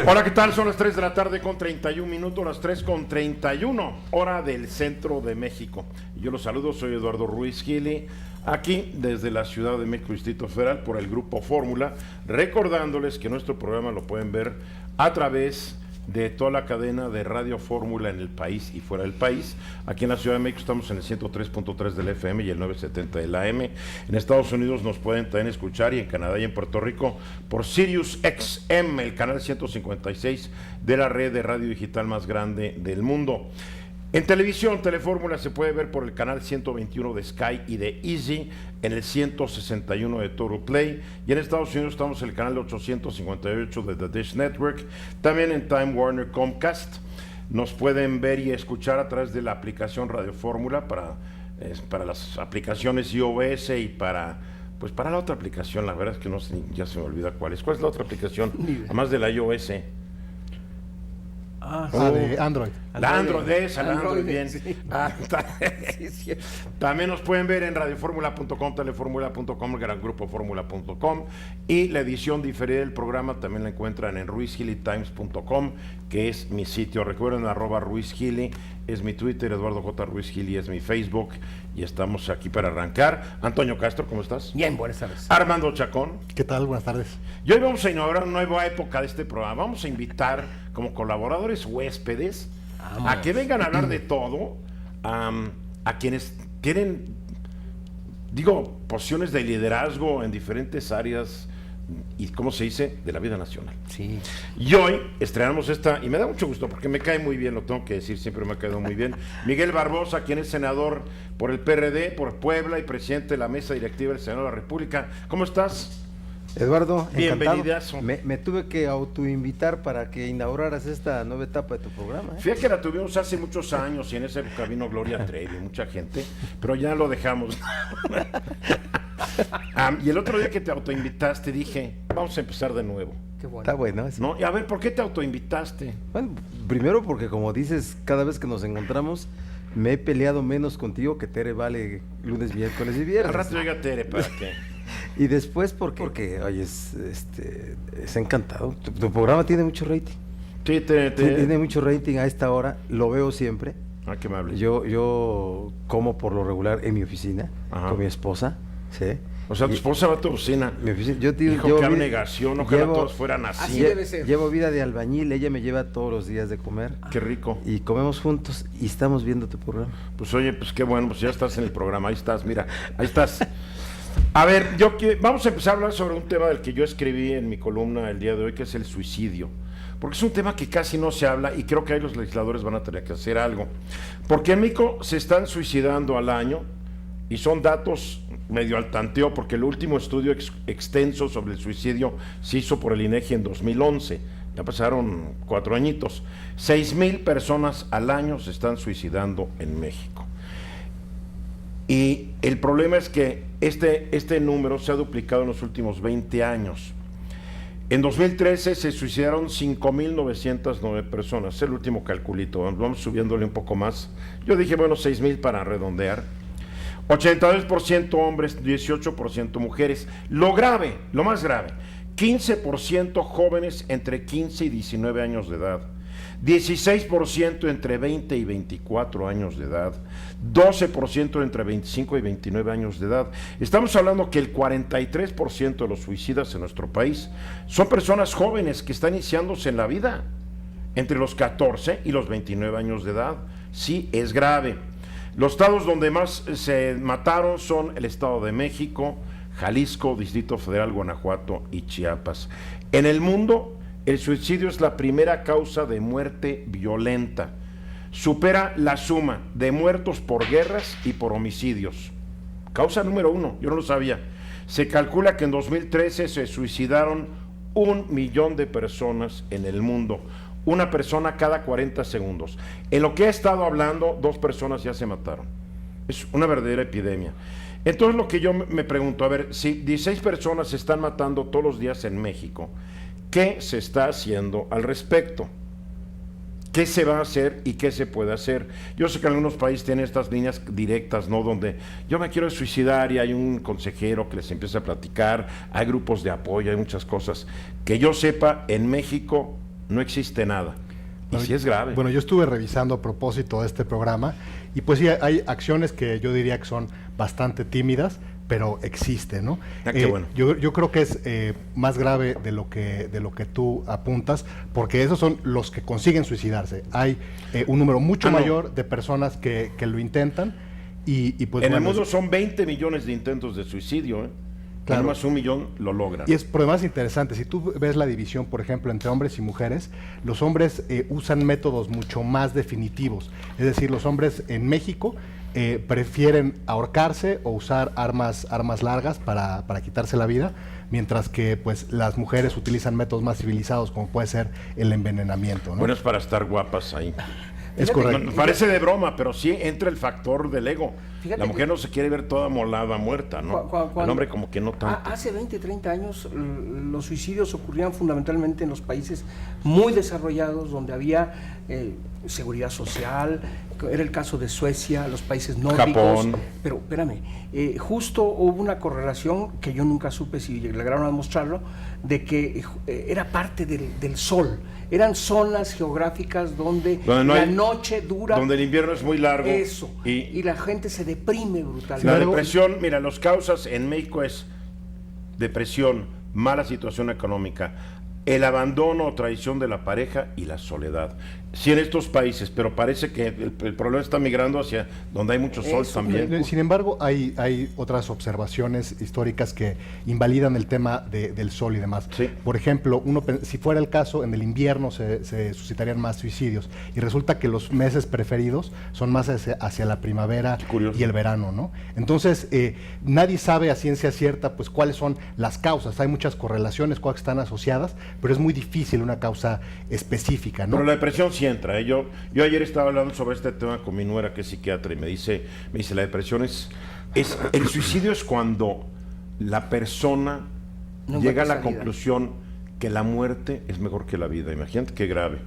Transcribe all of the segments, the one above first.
Hola, ¿qué tal? Son las 3 de la tarde con 31 minutos, las 3 con 31, hora del centro de México. Yo los saludo, soy Eduardo Ruiz Gili, aquí desde la Ciudad de México, Distrito Federal, por el Grupo Fórmula, recordándoles que nuestro programa lo pueden ver a través de toda la cadena de Radio Fórmula en el país y fuera del país. Aquí en la Ciudad de México estamos en el 103.3 del FM y el 970 del AM. En Estados Unidos nos pueden también escuchar, y en Canadá y en Puerto Rico por Sirius XM, el canal 156 de la red de radio digital más grande del mundo. En televisión, Telefórmula se puede ver por el canal 121 de Sky y de Easy, en el 161 de Total Play, y en Estados Unidos estamos en el canal 858 de The Dish Network, también en Time Warner Comcast. Nos pueden ver y escuchar a través de la aplicación Radio Fórmula para las aplicaciones iOS y para la otra aplicación, la verdad es que no sé, ya se me olvida cuál es. ¿Cuál es la otra aplicación? Además de la iOS. De Android. La Android, bien. Sí. Sí. También nos pueden ver en radioformula.com, teleformula.com, grangrupofórmula.com, y la edición diferida del programa también la encuentran en ruizgilitimes.com, que es mi sitio. Recuerden, @ruizgili es mi Twitter, Eduardo J. Ruiz Gili es mi Facebook, y estamos aquí para arrancar. Antonio Castro, ¿cómo estás? Bien, buenas tardes. Armando Chacón. ¿Qué tal? Buenas tardes. Y hoy vamos a inaugurar una nueva época de este programa. Vamos a invitar como colaboradores huéspedes a que vengan a hablar de todo, a quienes tienen, posiciones de liderazgo en diferentes áreas y, ¿cómo se dice?, de la vida nacional. Sí. Y hoy estrenamos y me da mucho gusto porque me cae muy bien, lo tengo que decir, siempre me ha caído muy bien, Miguel Barbosa, quien es senador por el PRD, por Puebla, y presidente de la mesa directiva del Senado de la República. ¿Cómo estás? Eduardo, bienvenidazo. Me tuve que autoinvitar para que inauguraras esta nueva etapa de tu programa. Fíjate que la tuvimos hace muchos años y en esa época vino Gloria Trevi, mucha gente, pero ya lo dejamos. Y el otro día que te autoinvitaste dije, vamos a empezar de nuevo. Qué bueno. Está bueno. Sí. ¿No? Y a ver, ¿por qué te autoinvitaste? Bueno, primero porque, como dices, cada vez que nos encontramos me he peleado menos contigo que Tere Vale lunes, miércoles y viernes. Al rato llega Tere, ¿para qué? Y después porque oye, es encantado. Tu programa tiene mucho rating. Sí, Tiene mucho rating a esta hora, lo veo siempre. Ah, qué amable. Yo como por lo regular en mi oficina. Ajá. Con mi esposa, ¿sí? O sea, tu esposa va a tu oficina. Mi oficina. Hijo, qué abnegación, ojalá todos fueran así. Así debe ser. Llevo vida de albañil, ella me lleva todos los días de comer. Qué rico. Y comemos juntos y estamos viendo tu programa. Pues oye, pues qué bueno, pues ya estás en el programa, ahí estás, mira, ahí estás. A ver, vamos a empezar a hablar sobre un tema del que yo escribí en mi columna el día de hoy, que es el suicidio. Porque es un tema que casi no se habla y creo que ahí los legisladores van a tener que hacer algo. Porque en México se están suicidando al año, y son datos medio al tanteo, porque el último estudio extenso sobre el suicidio se hizo por el INEGI en 2011. Ya pasaron 4 añitos. 6,000 personas al año se están suicidando en México. Y el problema es que este número se ha duplicado en los últimos 20 años. En 2013 se suicidaron 5,909 personas, es el último calculito, vamos subiéndole un poco más. Yo dije, 6,000 para redondear. 82% hombres, 18% mujeres. Lo más grave, 15% jóvenes entre 15 y 19 años de edad. 16% entre 20 y 24 años de edad, 12% entre 25 y 29 años de edad. Estamos hablando que el 43% de los suicidas en nuestro país son personas jóvenes que están iniciándose en la vida, entre los 14 y los 29 años de edad. Sí, es grave. Los estados donde más se mataron son el Estado de México, Jalisco, Distrito Federal, Guanajuato y Chiapas. En el mundo, el suicidio es la primera causa de muerte violenta. Supera la suma de muertos por guerras y por homicidios. Causa número 1, yo no lo sabía. Se calcula que en 2013 se suicidaron 1 millón de personas en el mundo. Una persona cada 40 segundos. En lo que he estado hablando, 2 personas ya se mataron. Es una verdadera epidemia. Entonces lo que yo me pregunto, a ver, si 16 personas se están matando todos los días en México, ¿qué se está haciendo al respecto? ¿Qué se va a hacer y qué se puede hacer? Yo sé que algunos países tienen estas líneas directas, ¿no? Donde yo me quiero suicidar y hay un consejero que les empieza a platicar, hay grupos de apoyo, hay muchas cosas. Que yo sepa, en México no existe nada. Y Bueno, sí es grave. Bueno, yo estuve revisando a propósito de este programa y pues sí, hay acciones que yo diría que son bastante tímidas, pero existen, ¿no? Qué bueno. Yo creo que es más grave de lo que tú apuntas, porque esos son los que consiguen suicidarse. Hay un número mucho mayor de personas que lo intentan y pues en el bueno, mundo son 20 millones de intentos de suicidio, ¿eh? Claro. Nada más 1 millón lo logran. Y es por demás interesante, si tú ves la división, por ejemplo, entre hombres y mujeres, los hombres usan métodos mucho más definitivos. Es decir, los hombres en México prefieren ahorcarse o usar armas largas para quitarse la vida, mientras que pues las mujeres utilizan métodos más civilizados, como puede ser el envenenamiento, ¿no? Bueno, es para estar guapas ahí. Es correcto. No, parece de broma, pero sí entra el factor del ego. Fíjate La mujer que- no se quiere ver toda molada, muerta, ¿no? El hombre como que no tanto. Hace 20, 30 años los suicidios ocurrían fundamentalmente en los países muy desarrollados, donde había seguridad social. Era el caso de Suecia, los países nórdicos. Japón. Pero espérame, justo hubo una correlación que yo nunca supe si lograron a demostrarlo, de que era parte del sol. Eran zonas geográficas donde no la hay- noche dura. Donde el invierno es muy largo. Eso. Y Y la gente se deprime brutalmente. la Luego- depresión, mira, las causas en México es depresión, mala situación económica, el abandono o traición de la pareja y la soledad. Sí, en estos países, pero parece que el problema está migrando hacia donde hay mucho sol Eso, también. Sin embargo, hay otras observaciones históricas que invalidan el tema del sol y demás. Sí. Por ejemplo, si fuera el caso, en el invierno se suscitarían más suicidios y resulta que los meses preferidos son más hacia la primavera Curioso. y el verano, ¿no? Entonces, nadie sabe a ciencia cierta pues cuáles son las causas. Hay muchas correlaciones, cuáles están asociadas, pero es muy difícil una causa específica, ¿no? Pero la depresión sí entra. ¿eh? Yo ayer estaba hablando sobre este tema con mi nuera, que es psiquiatra, y me dice la depresión es el suicidio es cuando la persona No llega a la encuentra salida. conclusión que la muerte es mejor que la vida. Imagínate qué grave.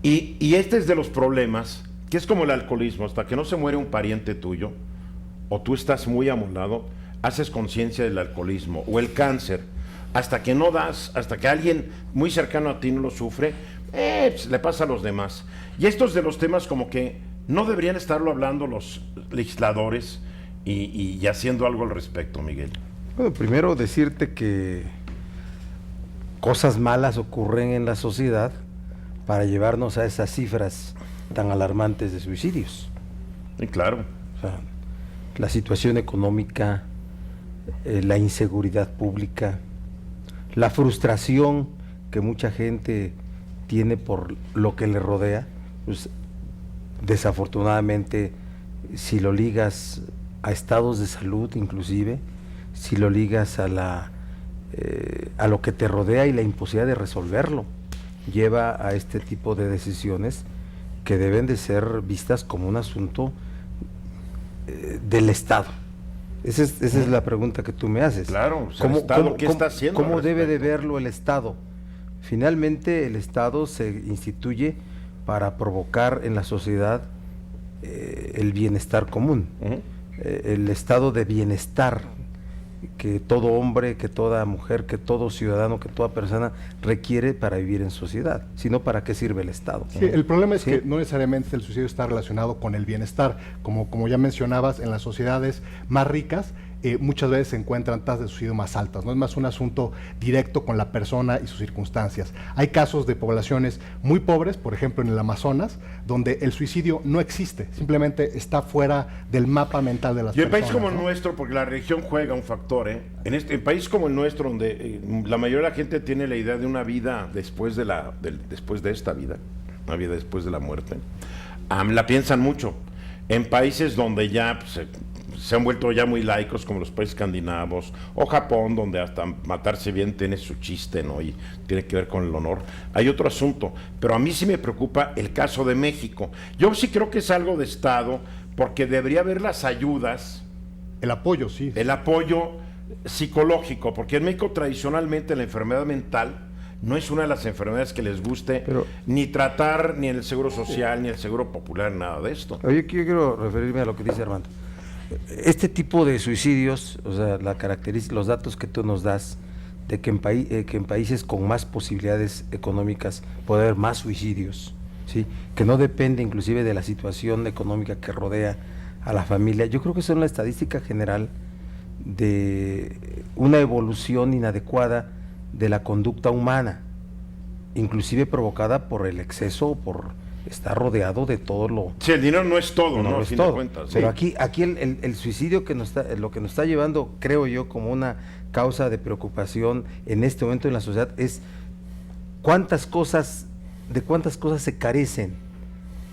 Y este es de los problemas, que es como el alcoholismo. Hasta que no se muere un pariente tuyo, o tú estás muy amolado, haces conciencia del alcoholismo, o el cáncer. Hasta que no das, hasta que alguien muy cercano a ti no lo sufre, pues, le pasa a los demás. Y estos de los temas como que no deberían estarlo hablando los legisladores y haciendo algo al respecto, Miguel. Bueno, primero decirte que cosas malas ocurren en la sociedad para llevarnos a esas cifras tan alarmantes de suicidios. Y claro, O sea, la situación económica, la inseguridad pública, la frustración que mucha gente tiene por lo que le rodea, pues desafortunadamente, si lo ligas a estados de salud inclusive, si lo ligas a lo que te rodea y la imposibilidad de resolverlo, lleva a este tipo de decisiones que deben de ser vistas como un asunto del Estado. Esa es la pregunta que tú me haces. Claro, o sea, el Estado, ¿qué está haciendo ¿Cómo al debe de respecto? verlo el Estado? Finalmente, el Estado se instituye para provocar en la sociedad el bienestar común, Ujú. el estado de bienestar que todo hombre, que toda mujer, que todo ciudadano, que toda persona requiere para vivir en sociedad. Si no, ¿para qué sirve el Estado? Sí, el problema es Sí. que no necesariamente el suicidio está relacionado con el bienestar. Como ya mencionabas, en las sociedades más ricas muchas veces se encuentran tasas de suicidio más altas. No es más un asunto directo con la persona y sus circunstancias. Hay casos de poblaciones muy pobres, por ejemplo en el Amazonas, donde el suicidio no existe, simplemente está fuera del mapa mental de las Y en personas. país como el ¿no? nuestro, porque la religión juega un factor, ¿eh? En país como el nuestro, donde la mayoría de la gente tiene la idea de una vida después de esta vida, una vida después de la muerte, la piensan mucho. En países donde ya pues, se han vuelto ya muy laicos, como los países escandinavos, o Japón, donde hasta matarse bien tiene su chiste, ¿no? Y tiene que ver con el honor. Hay otro asunto, pero a mí sí me preocupa el caso de México. Yo sí creo que es algo de Estado, porque debería haber las ayudas, El apoyo, sí. el apoyo psicológico, porque en México tradicionalmente la enfermedad mental no es una de las enfermedades que les guste Pero- ni tratar, ni en el Seguro Social, ni el Seguro Popular, nada de esto. Oye, yo quiero referirme a lo que dice Armando. Este tipo de suicidios, o sea, los datos que tú nos das de que que en países con más posibilidades económicas puede haber más suicidios, ¿sí? Que no depende inclusive de la situación económica que rodea a la familia. Yo creo que es una estadística general de una evolución inadecuada de la conducta humana, inclusive provocada por el exceso o por estar rodeado de todo lo... Sí, el dinero no es todo, ¿no? No A es fin todo. de cuentas. Pero Sí. aquí el suicidio que lo que nos está llevando, creo yo, como una causa de preocupación en este momento en la sociedad es de cuántas cosas se carecen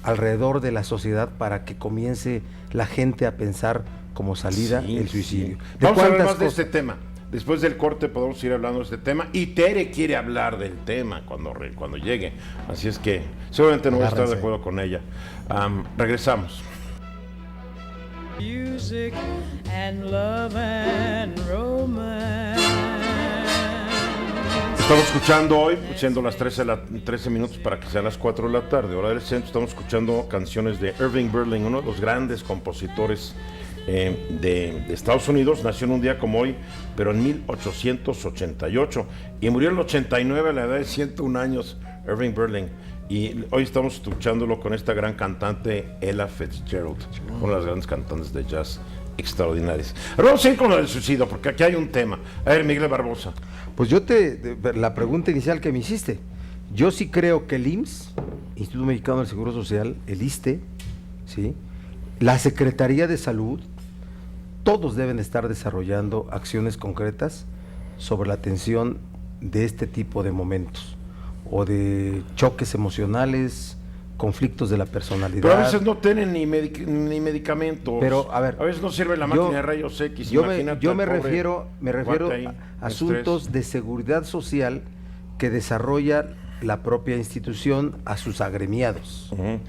alrededor de la sociedad para que comience la gente a pensar como salida Sí, el suicidio. sí. ¿De Vamos a hablar cuántas más de cosas? este tema. Después del corte podemos ir hablando de este tema y Tere quiere hablar del tema cuando llegue. Así es que seguramente no voy a estar de Agárrense. acuerdo con ella. Regresamos. Music and love and romance. Estamos escuchando hoy, siendo las 13 minutos para que sean las 4 de la tarde, hora del centro, estamos escuchando canciones de Irving Berlin, uno de los grandes compositores de Estados Unidos. Nació en un día como hoy, pero en 1888, y murió en el 89 a la edad de 101 años, Irving Berlin. Y hoy estamos escuchándolo con esta gran cantante, Ella Fitzgerald, una de las grandes cantantes de jazz extraordinarias. Ahora vamos a ir con lo del suicidio, porque aquí hay un tema. A ver, Miguel Barbosa. Pues la pregunta inicial que me hiciste, yo sí creo que el IMSS, Instituto Mexicano del Seguro Social, el ISSSTE, ¿sí? La Secretaría de Salud, todos deben estar desarrollando acciones concretas sobre la atención de este tipo de momentos, o de choques emocionales, conflictos de la personalidad. Pero a veces no tienen ni medicamentos. Pero, a ver, veces no sirve la máquina de rayos X. Yo imagínate me al pobre refiero cuate ahí, a asuntos estrés. de seguridad social que desarrolla la propia institución a sus agremiados. Ujú.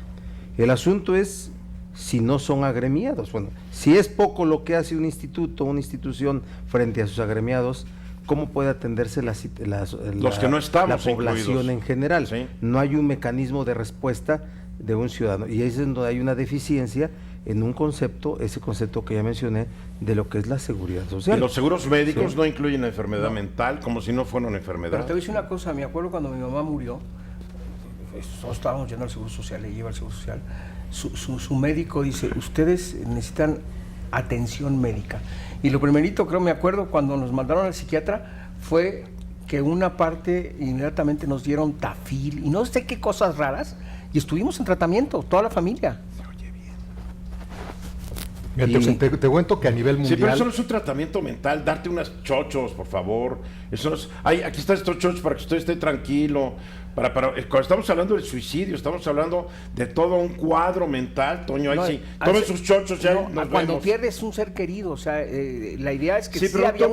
El asunto es si no son agremiados. Bueno, si es poco lo que hace un instituto, una institución frente a sus agremiados, ¿cómo puede atenderse Los que no estamos la población incluidos. en general? Sí. No hay un mecanismo de respuesta de un ciudadano. Y ahí es donde hay una deficiencia en un concepto, ese concepto que ya mencioné, de lo que es la seguridad Y social. los seguros médicos Sí. no incluyen la enfermedad mental, como si no fuera una Pero enfermedad. te voy a decir una cosa, me acuerdo cuando mi mamá murió, todos estábamos yendo al Seguro Social, le lleva al Seguro Social, su médico dice, ustedes necesitan atención médica. Y lo primerito, creo, me acuerdo, cuando nos mandaron al psiquiatra, fue que una parte inmediatamente nos dieron Tafil y no sé qué cosas raras, y estuvimos en tratamiento, toda la familia. Mira, Y- te cuento que a nivel Sí, mundial... pero eso no es un tratamiento mental, darte unas chochos, por favor. Eso no es, ay, aquí están estos chochos para que usted esté tranquilo. Cuando estamos hablando del suicidio, estamos hablando de todo un cuadro mental, Toño. Ahí No, sí, a tomen veces- sus chochos ya. no, nos cuando vemos. pierdes un ser querido, o sea, la idea es que Sí, sí, pero no había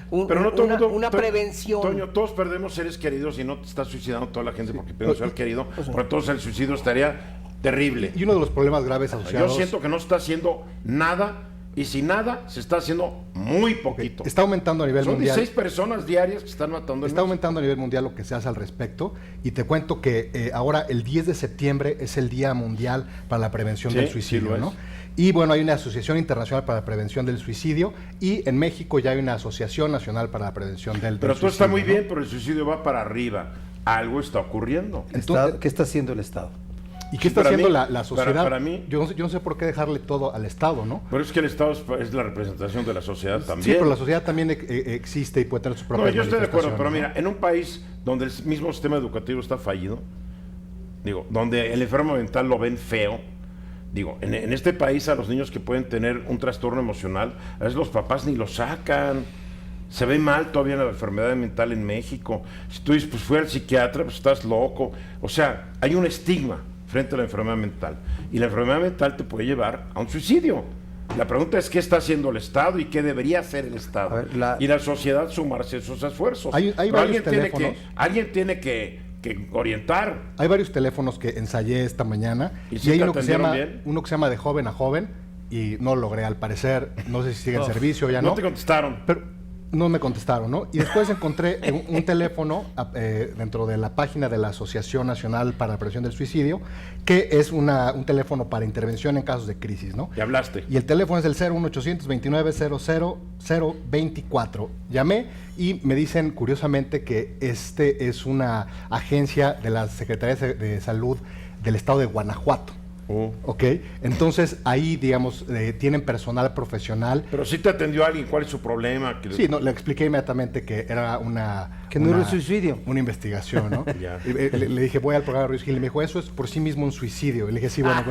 to- pero no todo el mundo- una to- prevención. Toño, todos perdemos seres queridos y no te está suicidando toda la gente porque pierde un ser querido. Por entonces el suicidio estaría terrible. Y uno de los problemas graves Yo asociados... siento que no está haciendo nada, y si nada, se está haciendo muy poquito. Está aumentando a nivel Son mundial. 16 personas diarias que están matando. Está aumentando a nivel mundial lo que se hace al respecto, y te cuento que ahora el 10 de septiembre es el Día Mundial para la Prevención Sí, del sí Suicidio, lo ¿no? es. Y bueno, hay una Asociación Internacional para la Prevención del Suicidio, y en México ya hay una Asociación Nacional para la Prevención del Pero Suicidio. todo está muy ¿no? bien, pero el suicidio va para arriba. Algo está ocurriendo. Entonces- ¿Qué está haciendo el Estado? ¿Y qué está Para haciendo mí- la sociedad? para mí- yo no sé por qué dejarle todo al Estado, ¿no? Pero es que el Estado es la representación de la sociedad también. Sí, pero la sociedad también existe y puede tener sus No, propias yo estoy de acuerdo, pero manifestaciones, mira, en un país donde el mismo sistema educativo está fallido, digo, donde el enfermo mental lo ven feo, digo, en este país a los niños que pueden tener un trastorno emocional, a veces los papás ni lo sacan. Se ve mal todavía la enfermedad mental en México. Si tú dices, pues fui al psiquiatra, pues estás loco. O sea, hay un estigma frente a la enfermedad mental. Y la enfermedad mental te puede llevar a un suicidio. La pregunta es qué está haciendo el Estado y qué debería hacer el Estado. A ver, y la sociedad sumarse a esos esfuerzos. Hay Pero varios teléfonos. alguien tiene que orientar. ¿no? Hay varios teléfonos que ensayé esta mañana, ¿Y y, sí hay te uno que se llama atendieron bien? de joven a joven, y no lo logré al parecer, no sé si sigue en No, servicio, ya no no. te contestaron. Pero No me contestaron, ¿no? Y después encontré un teléfono dentro de la página de la Asociación Nacional para la Prevención del Suicidio, que es un teléfono para intervención en casos de crisis, ¿no? ¿Y hablaste? Y el teléfono es el 01800 2900 Llamé y me dicen, curiosamente, que este es una agencia de la Secretaría de Salud del Estado de Guanajuato. Ok, entonces ahí, digamos, tienen personal profesional. Pero sí te atendió alguien, ¿cuál es su problema? Sí, no, le expliqué inmediatamente que era Que no era un suicidio. Una investigación, ¿no? Ya. Y, le dije, voy al programa de Ruiz Gil, y me dijo, eso es por sí mismo un suicidio. Y le dije, sí, bueno,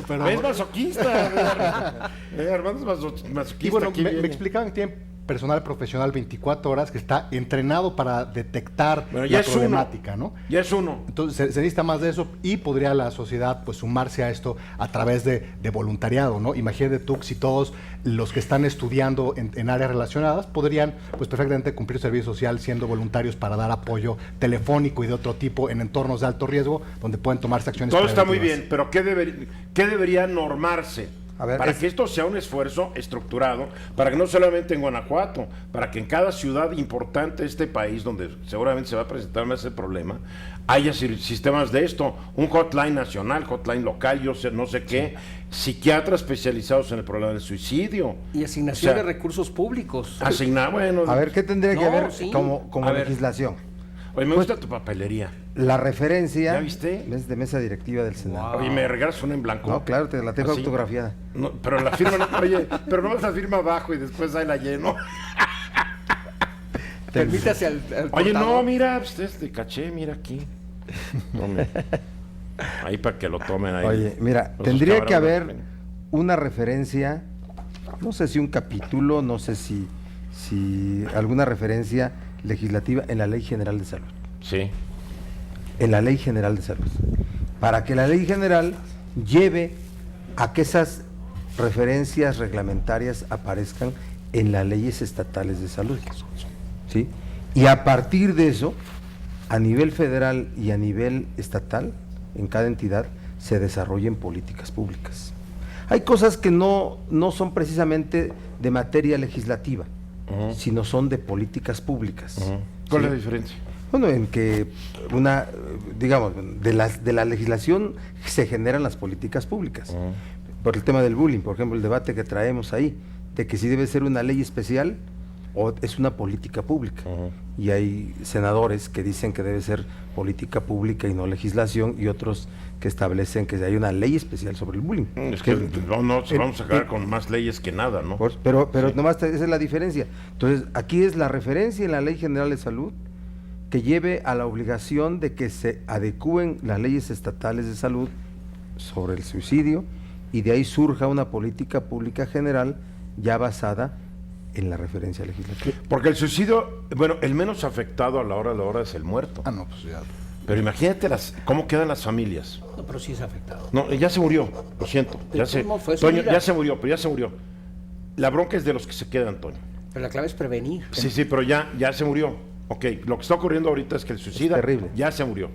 pero Es masoquista. Armando es masoquista. Y bueno, aquí me viene. explicaban que tienen personal profesional 24 horas que está entrenado para detectar Bueno, ya la es problemática, ¿no? Ya es uno. Entonces se necesita más de eso y podría la sociedad pues sumarse a esto a través de voluntariado, ¿no? Imagínate tú si todos los que están estudiando en áreas relacionadas podrían pues perfectamente cumplir servicio social siendo voluntarios para dar apoyo telefónico y de otro tipo en entornos de alto riesgo donde pueden tomarse acciones Todo está muy preventivas. bien, pero ¿qué debería normarse? A ver, para que esto sea un esfuerzo estructurado, para que no solamente en Guanajuato, para que en cada ciudad importante de este país, donde seguramente se va a presentar más ese problema, haya sistemas de esto, un hotline nacional, hotline local, no sé qué, psiquiatras especializados en el problema del suicidio. Y asignación O sea, de recursos públicos. bueno. A ver, ¿qué tendría que No, haber sí. como A ver. legislación? Oye, me gusta tu papelería. La referencia ¿Ya viste? es de mesa directiva del Senado. Oye, ¿me regalas una en blanco? No, claro, te la tengo ¿Así? autografiada. No, pero la firma, oye, pero no la firma abajo y después ahí la lleno. Permítase al Oye, no, portavoz. mira, pues es de caché, mira aquí. Tome. Ahí para que lo tomen ahí. Oye, mira, Esos tendría que cabrones. haber una referencia, no sé si un capítulo, no sé si alguna referencia legislativa en la Ley General de Salud. Sí. En la Ley General de Salud. Para que la Ley General lleve a que esas referencias reglamentarias aparezcan en las leyes estatales de salud. ¿Sí? Y a partir de eso, a nivel federal y a nivel estatal, en cada entidad, se desarrollen políticas públicas. Hay cosas que no son precisamente de materia legislativa, sino son de políticas públicas. ¿Cuál ¿Sí? es la diferencia? Bueno, en que digamos, de la legislación se generan las políticas públicas. Por el tema del bullying, por ejemplo, el debate que traemos ahí, de que si debe ser una ley especial o es una política pública. Y hay senadores que dicen que debe ser política pública y no legislación, y otros que establecen que hay una ley especial sobre el bullying. Es que vamos a acabar con más leyes que nada, ¿no? Pero nomás esa es la diferencia. Entonces, aquí es la referencia en la Ley General de Salud que lleve a la obligación de que se adecúen las leyes estatales de salud sobre el suicidio, y de ahí surja una política pública general ya basada en la referencia legislativa. Porque el suicidio, bueno, el menos afectado a la hora es el muerto. Ah, no, pues ya. Pero imagínate cómo quedan las familias. No, pero sí es afectado. No, ya se murió, lo siento. De Ya todos modos, fue su Toño, vida. ya se murió, pero ya se murió. La bronca es de los que se quedan, Toño. Pero la clave es prevenir. Sí, pero ya se murió. Ok, lo que está ocurriendo ahorita es que el suicida Es terrible. ya se murió.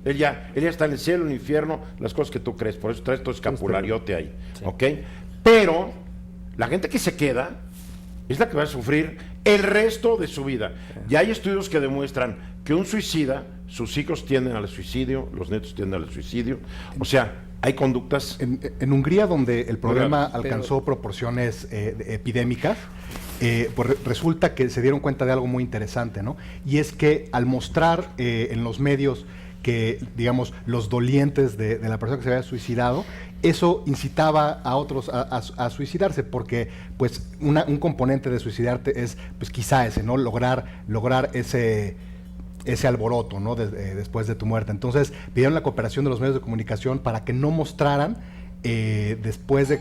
Él ya está en el cielo, en el infierno, las cosas que tú crees. Por eso traes todo escapulariote ahí. ¿Ok? Pero la gente que se queda es la que va a sufrir el resto de su vida. Ya hay estudios que demuestran que un suicida, sus hijos tienden al suicidio, los nietos tienden al suicidio. O sea, hay conductas. En Hungría, donde el problema Pero- alcanzó proporciones epidémicas, pues resulta que se dieron cuenta de algo muy interesante, ¿no? Y es que al mostrar en los medios que, digamos, los dolientes de la persona que se había suicidado, eso incitaba a otros a suicidarse, porque pues un componente de suicidarte es pues quizá ese, ¿no? Lograr ese alboroto, ¿no? Después de tu muerte. Entonces pidieron la cooperación de los medios de comunicación para que no mostraran después de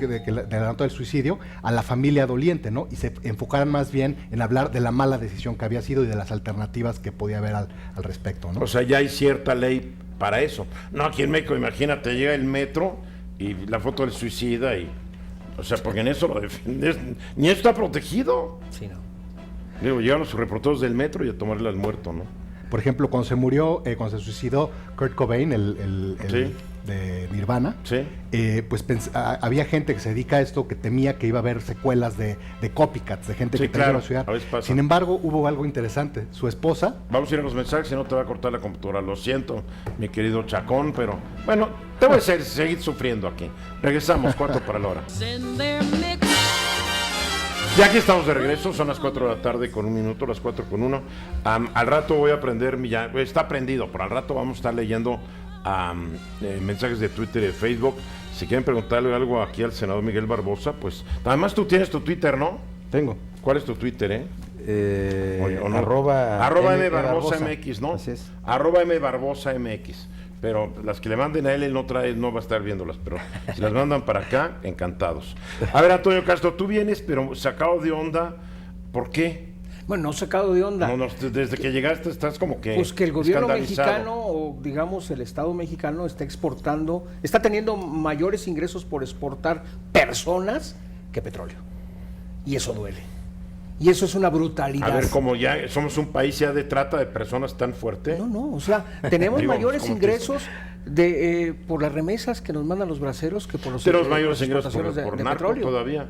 la nota del suicidio a la familia doliente, ¿no? Y se enfocaran más bien en hablar de la mala decisión que había sido y de las alternativas que podía haber al respecto, ¿no? O sea, ya hay cierta ley para eso. No, aquí en México, imagínate, llega el metro y la foto del suicida y... O sea, porque en eso lo defiendes. Ni eso está protegido. Sí, no. Digo, llegan los reporteros del metro y a tomarle al muerto, ¿no? Por ejemplo, cuando se suicidó Kurt Cobain, el Sí. de Nirvana, Sí. pues había gente que se dedica a esto que temía que iba a haber secuelas de copycats, de gente Sí, que cayó claro, a la ciudad. a veces pasa. Sin embargo, hubo algo interesante. Su esposa, Vamos a ir a los mensajes, si no te va a cortar la computadora. Lo siento, mi querido Chacón, pero bueno, te voy a seguir sufriendo aquí. Regresamos, 4 para la hora. in their mix. Ya aquí estamos de regreso, son las 4 de la tarde con 1 minuto, las 4 con 1. Al rato voy a aprender, está prendido, pero al rato vamos a estar leyendo mensajes de Twitter y de Facebook. Si quieren preguntarle algo aquí al senador Miguel Barbosa, pues además tú tienes tu Twitter, ¿no? Tengo. ¿Cuál es tu Twitter, Oye, ¿o no? Arroba M. Barbosa MX, ¿no? Así es. Arroba M. Barbosa MX. Pero las que le manden a él no va a estar viéndolas, pero si las mandan para acá, encantados. A ver, Antonio Castro, tú vienes, pero sacado de onda, ¿por qué? Bueno, no sacado de onda. No, desde que llegaste estás como que Pues que el gobierno escandalizado. mexicano, o digamos el Estado mexicano, está exportando, está teniendo mayores ingresos por exportar personas que petróleo. Y eso duele. Y eso es una brutalidad. A ver, como ya somos un país ya de trata de personas tan fuerte. No, o sea, tenemos Digo, mayores ¿cómo ingresos por las remesas que nos mandan los braceros que por los Tenemos mayores ingresos exportaciones por de narco petróleo. todavía.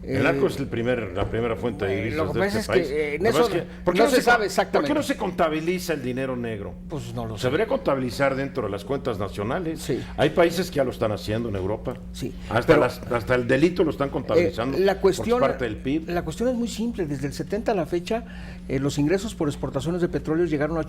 El narco es la primera fuente de divisas lo que de pasa este es que, país. en Lo que eso pasa es ¿por qué no se sabe ¿Por exactamente. qué no se contabiliza el dinero negro? Pues no lo Se sé. debería contabilizar dentro de las cuentas nacionales. Sí. Hay países que ya lo están haciendo en Europa. Sí, Hasta, pero- hasta el delito lo están contabilizando. La cuestión, porque es parte del PIB. La cuestión es muy simple. Desde el 70 a la fecha, los ingresos por exportaciones de petróleo llegaron a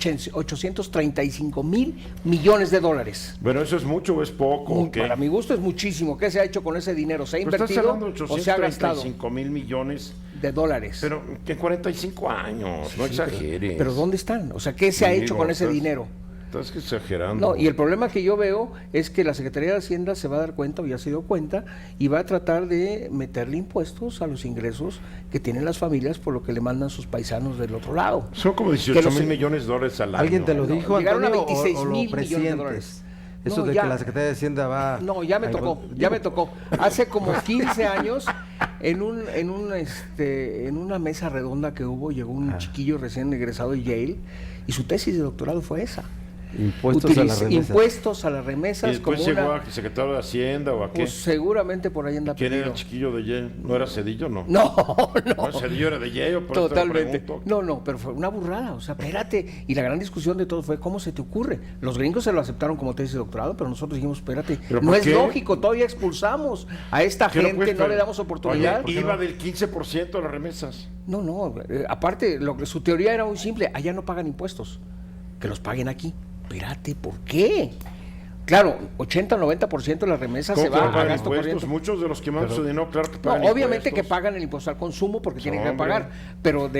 835 mil millones de dólares. Bueno, ¿eso es mucho o es poco? ¿o qué? Para mi gusto es muchísimo. ¿Qué se ha hecho con ese dinero? ¿Se ha Pero estás invertido hablando de o se ha gastado 835 mil millones, de dólares? pero que en 45 años, no Sí, exageres. pero ¿dónde están? O sea, ¿qué se ha hecho Digo, con ese estás- dinero? Estás exagerando. No, y el problema que yo veo es que la Secretaría de Hacienda se va a dar cuenta, o ya se dio cuenta, y va a tratar de meterle impuestos a los ingresos que tienen las familias por lo que le mandan sus paisanos del otro lado. Son como Que 18 no mil se- millones de dólares al año. ¿Alguien te lo No, dijo, llegaron a Antonio, 26 o mil lo millones de presientes? dólares. Eso No, de ya. que la Secretaría de Hacienda va... No, ya me Ay, tocó, bueno, ya me tocó. Hace como 15 años, en una mesa redonda que hubo, llegó un chiquillo recién egresado de Yale, y su tesis de doctorado fue esa. Impuestos a las remesas. Impuestos a las Y remesas después como llegó una... a secretario de Hacienda o a qué. Pues seguramente por ahí anda ¿Quién era el perdido. chiquillo de Yale? ¿No era Cedillo? No. No, No, Cedillo era de Yale. por eso te lo totalmente. pregunto. No, pero fue una burrada, o sea, espérate. Y la gran discusión de todo fue, ¿cómo se te ocurre? Los gringos se lo aceptaron como tesis de doctorado, pero nosotros dijimos, espérate, ¿Pero no por es qué? lógico, todavía expulsamos a esta ¿Qué no gente, cuesta? no le damos oportunidad. Oye, iba del 15% de las remesas. No, aparte, su teoría era muy simple, allá no pagan impuestos, que los paguen aquí. Espérate, ¿por qué? Claro, 80-90% de las remesas se ¿Cómo que va no a pagan gasto impuestos? corriente. Muchos de los que mandan su dinero, claro que No, pagan obviamente que impuestos. pagan el impuesto al consumo porque tienen que Hombre. pagar, pero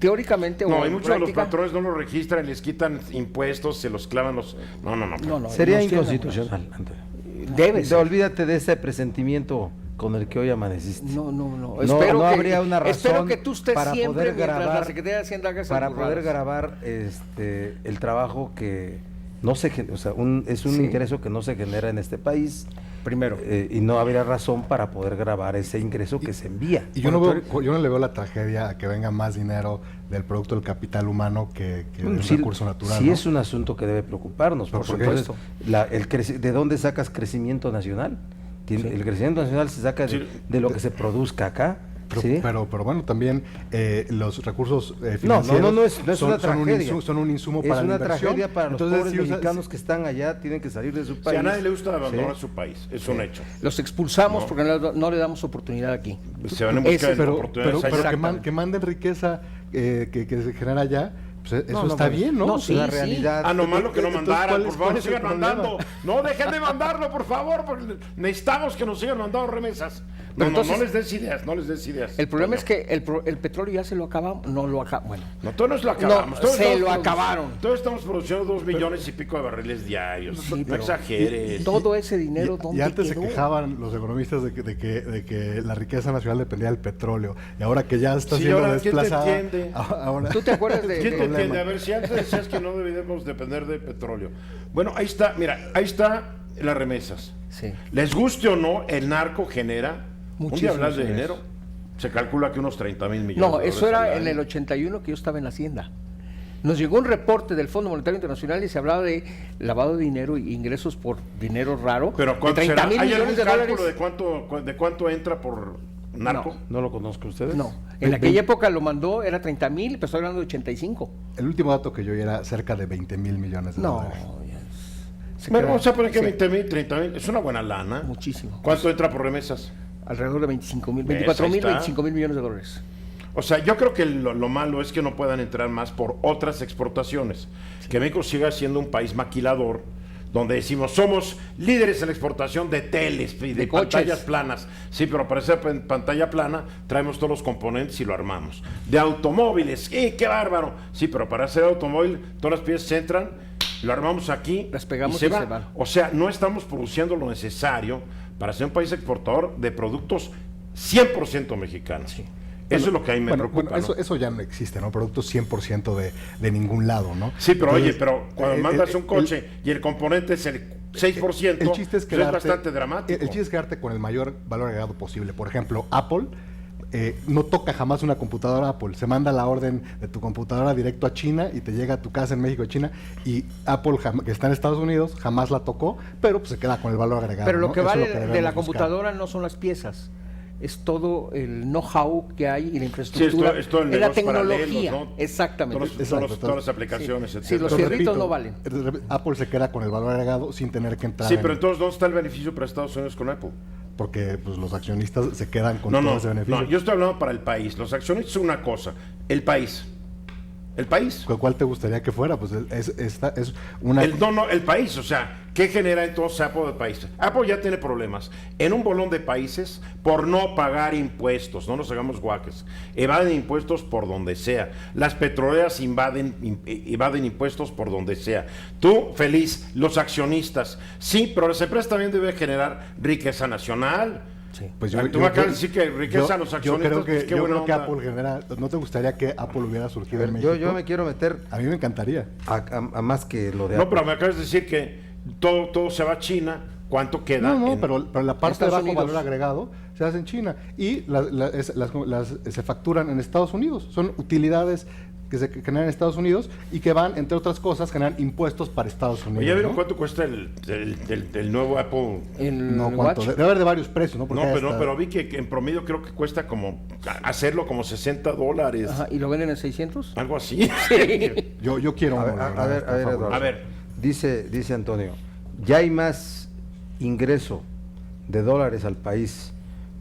teóricamente No, o y en muchos de los práctica, patrones no los registran, les quitan impuestos, se los clavan los... No. no, Sería no estoy inconstitucional, Antonio. Debe ser. Olvídate de ese presentimiento con el que hoy amaneciste. No. No, Espero no que, habría una razón espero que tú estés para siempre poder mientras la grabar- Secretaría de Hacienda haga esas para burradas. poder grabar el trabajo que no se gen- o sea, es un Sí. ingreso que no se genera en este país. Primero. Y no habría razón para poder grabar ese ingreso que se envía. y yo no le veo la tragedia a que venga más dinero del producto del capital humano que Bueno, del sí, recurso natural. sí ¿no? es un asunto que debe preocuparnos, Pero porque ¿por qué? entonces, ¿de dónde sacas crecimiento nacional? El crecimiento nacional se saca Sí. de lo que se produzca acá. ¿sí? Pero bueno, también los recursos financieros No es son, una son un tragedia. son un insumo Es para la una inversión. tragedia para los Entonces, pobres si usas- mexicanos que están allá, tienen que salir de su Si país. a nadie le gusta abandonar Sí. su país, es un hecho. Los expulsamos No. porque no le damos oportunidad aquí. Se van en busca de pero oportunidades allá. que manden riqueza que se genera allá, pues eso No, está bueno. bien, ¿no? No, sí, la sí. realidad. Ah, no, malo que no Entonces, mandaran, ¿cuál por es- favor, cuál es el sigan problema? mandando. No, dejen de mandarlo, por favor, porque necesitamos que nos sigan mandando remesas. No, Pero entonces- no les des ideas, no les des ideas. El problema Toño. es que el petróleo ya se lo acabamos, no lo acabamos. Bueno, No, todos nos lo acabamos. No, todos se estamos lo produ- acabaron. Todos estamos produciendo 2 millones y pico de barriles diarios. Sí, no pero- exageres. todo ese dinero, ¿dónde Y antes quedó? se quejaban los economistas de que la riqueza nacional dependía del petróleo. Y ahora que ya está Sí, siendo ahora, ¿quién te desplazada. entiende? Ahora, ¿Tú te acuerdas de- ¿Quién te problema. entiende? A ver, si antes decías que no debemos depender del petróleo. Bueno, ahí está, mira, ahí está las remesas. Sí. Les guste o no, el narco genera. Un día Muchísimos hablas de ingresos. dinero. Se calcula que unos 30 mil millones. No, de eso dólares era al en año. el 81 que yo estaba en Hacienda. Nos llegó un reporte del Fondo Monetario Internacional y se hablaba de lavado de dinero e ingresos por dinero raro. Pero de ¿cuánto 30 será? mil ¿Hay millones algún de cálculo dólares. de cuánto entra por narco? ¿No lo conozco ustedes? No, en aquella época lo mandó, era 30 mil, pero estoy hablando de 85. El último dato que yo oí era cerca de 20 mil millones de No, dólares. Bueno, vamos a poner que sí, 20,000, 30,000, es una buena lana. muchísimo. ¿Cuánto entra por remesas? Alrededor de 25 mil, ¿Ves? 24 Ahí mil, está. 25 mil millones de dólares. O sea, yo creo que lo malo es que no puedan entrar más por otras exportaciones. Que México siga siendo un país maquilador, donde decimos, somos líderes en la exportación de teles y de coches. pantallas planas. Sí, pero para esa pantalla plana traemos todos los componentes y lo armamos. De automóviles, ¡qué bárbaro! Sí, pero para hacer automóvil, todas las piezas entran, lo armamos aquí, Las pegamos y y se van. O sea, no estamos produciendo lo necesario para ser un país exportador de productos 100% mexicanos. Eso es lo que a mí me preocupa. ¿no? Eso ya no existe, ¿no? Productos 100% de ningún lado, ¿no? Sí, pero Entonces, oye, pero cuando mandas un coche y el componente es el 6%, el chiste es eso quedarte, bastante dramático. El chiste es quedarte con el mayor valor agregado posible. Por ejemplo, Apple no toca jamás una computadora Apple. Se manda la orden de tu computadora directo a China y te llega a tu casa en México, China. Y Apple, que está en Estados Unidos, jamás la tocó, pero pues se queda con el valor agregado. Pero lo ¿no? que Eso es vale lo que de debemos la buscar. computadora no son las piezas, es todo el know-how que hay y la Sí, infraestructura, es todo el es la negocio tecnología. paralelos, ¿no? Exactamente. Todas las aplicaciones, Sí, etcétera. los Pero fierritos no valen. Apple se queda con el valor agregado sin tener que entrar Sí, pero entonces, ¿dónde está el beneficio para Estados Unidos con Apple? porque pues, los accionistas se quedan con No, todo no, ese beneficio. no, yo estoy hablando para el país. Los accionistas son una cosa, el país. El país. ¿Cuál te gustaría que fuera? Pues es una... El país, o sea, ¿qué genera entonces Apple del país? Apple ya tiene problemas en un bolón de países por no pagar impuestos, no nos hagamos guaques. Evaden impuestos por donde sea. Las petroleras evaden impuestos por donde sea. Tú, feliz, los accionistas. Sí, pero las empresas también deben generar riqueza nacional. Sí. Pues Tú me acabas de decir que riqueza a los yo accionistas, creo que, pues, qué yo buena creo que onda. Apple genera... ¿No te gustaría que Apple hubiera surgido en México? Yo me quiero meter A mí me encantaría. a más que lo de No, Apple. pero me acabas de decir que todo se va a China. ¿Cuánto queda? No, en- pero la parte de Estados bajo Unidos. valor agregado se hace en China y se facturan en Estados Unidos. Son utilidades que se generan en Estados Unidos y que van, entre otras cosas, generan impuestos para Estados Unidos. ¿Ya vieron ¿no? cuánto cuesta el nuevo Apple? No, ¿cuánto? Watch. Debe haber de varios precios, ¿no? Porque No, hay pero, hasta- pero vi que en promedio creo que cuesta como hacerlo como $60. Ajá, ¿y lo venden en 600? Algo así. Yo quiero A ver, uno, la a verdad, ver, está a ver, fabuloso. Eduardo. A ver. Dice Antonio, ya hay más ingreso de dólares al país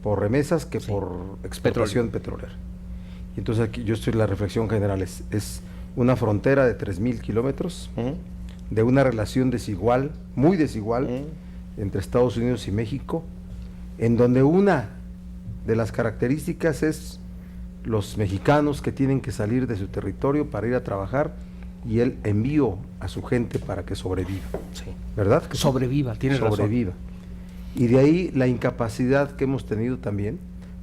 por remesas que por explotación petrolera. Y entonces aquí yo estoy, la reflexión general es una frontera de 3,000 kilómetros, de una relación desigual, muy desigual, entre Estados Unidos y México, en donde una de las características es los mexicanos que tienen que salir de su territorio para ir a trabajar y el envío a su gente para que sobreviva. Sí. ¿Verdad? Que Sobreviva, tienes sobreviva. Y de ahí la incapacidad que hemos tenido también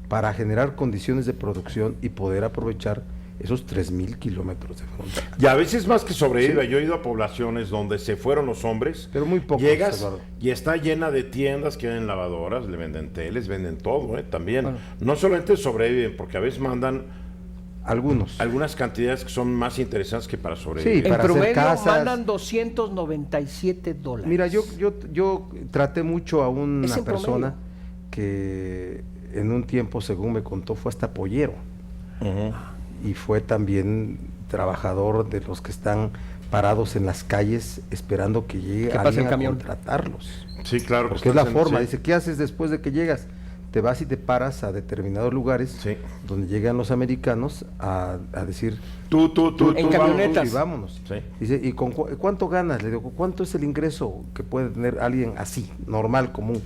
para generar condiciones de producción y poder aprovechar esos 3,000 kilómetros de frontera. Y a veces más que sobrevive, yo he ido a poblaciones donde se fueron los hombres. Pero muy pocos, Llegas Eduardo. y está llena de tiendas que venden lavadoras, le venden teles, venden todo, también. Bueno. No solamente sobreviven, porque a veces mandan Algunos. algunas cantidades que son más interesantes que para sobrevivir. Sí. En para hacer promedio casas. mandan $297. Mira, yo traté mucho a Es una en persona promedio. que en un tiempo, según me contó, fue hasta pollero. Ujú. Y fue también trabajador de los que están parados en las calles esperando que llegue Que pase alguien el a camión. contratarlos. Sí, claro. que Porque es la estás en- forma. sí. Dice, ¿qué haces después de que llegas? Te vas y te paras a determinados lugares Sí. donde llegan los americanos a decir, Tú, En vamos. camionetas. y vámonos. Sí. Dice, ¿y con cuánto ganas? Le digo, ¿cuánto es el ingreso que puede tener alguien así, normal, común?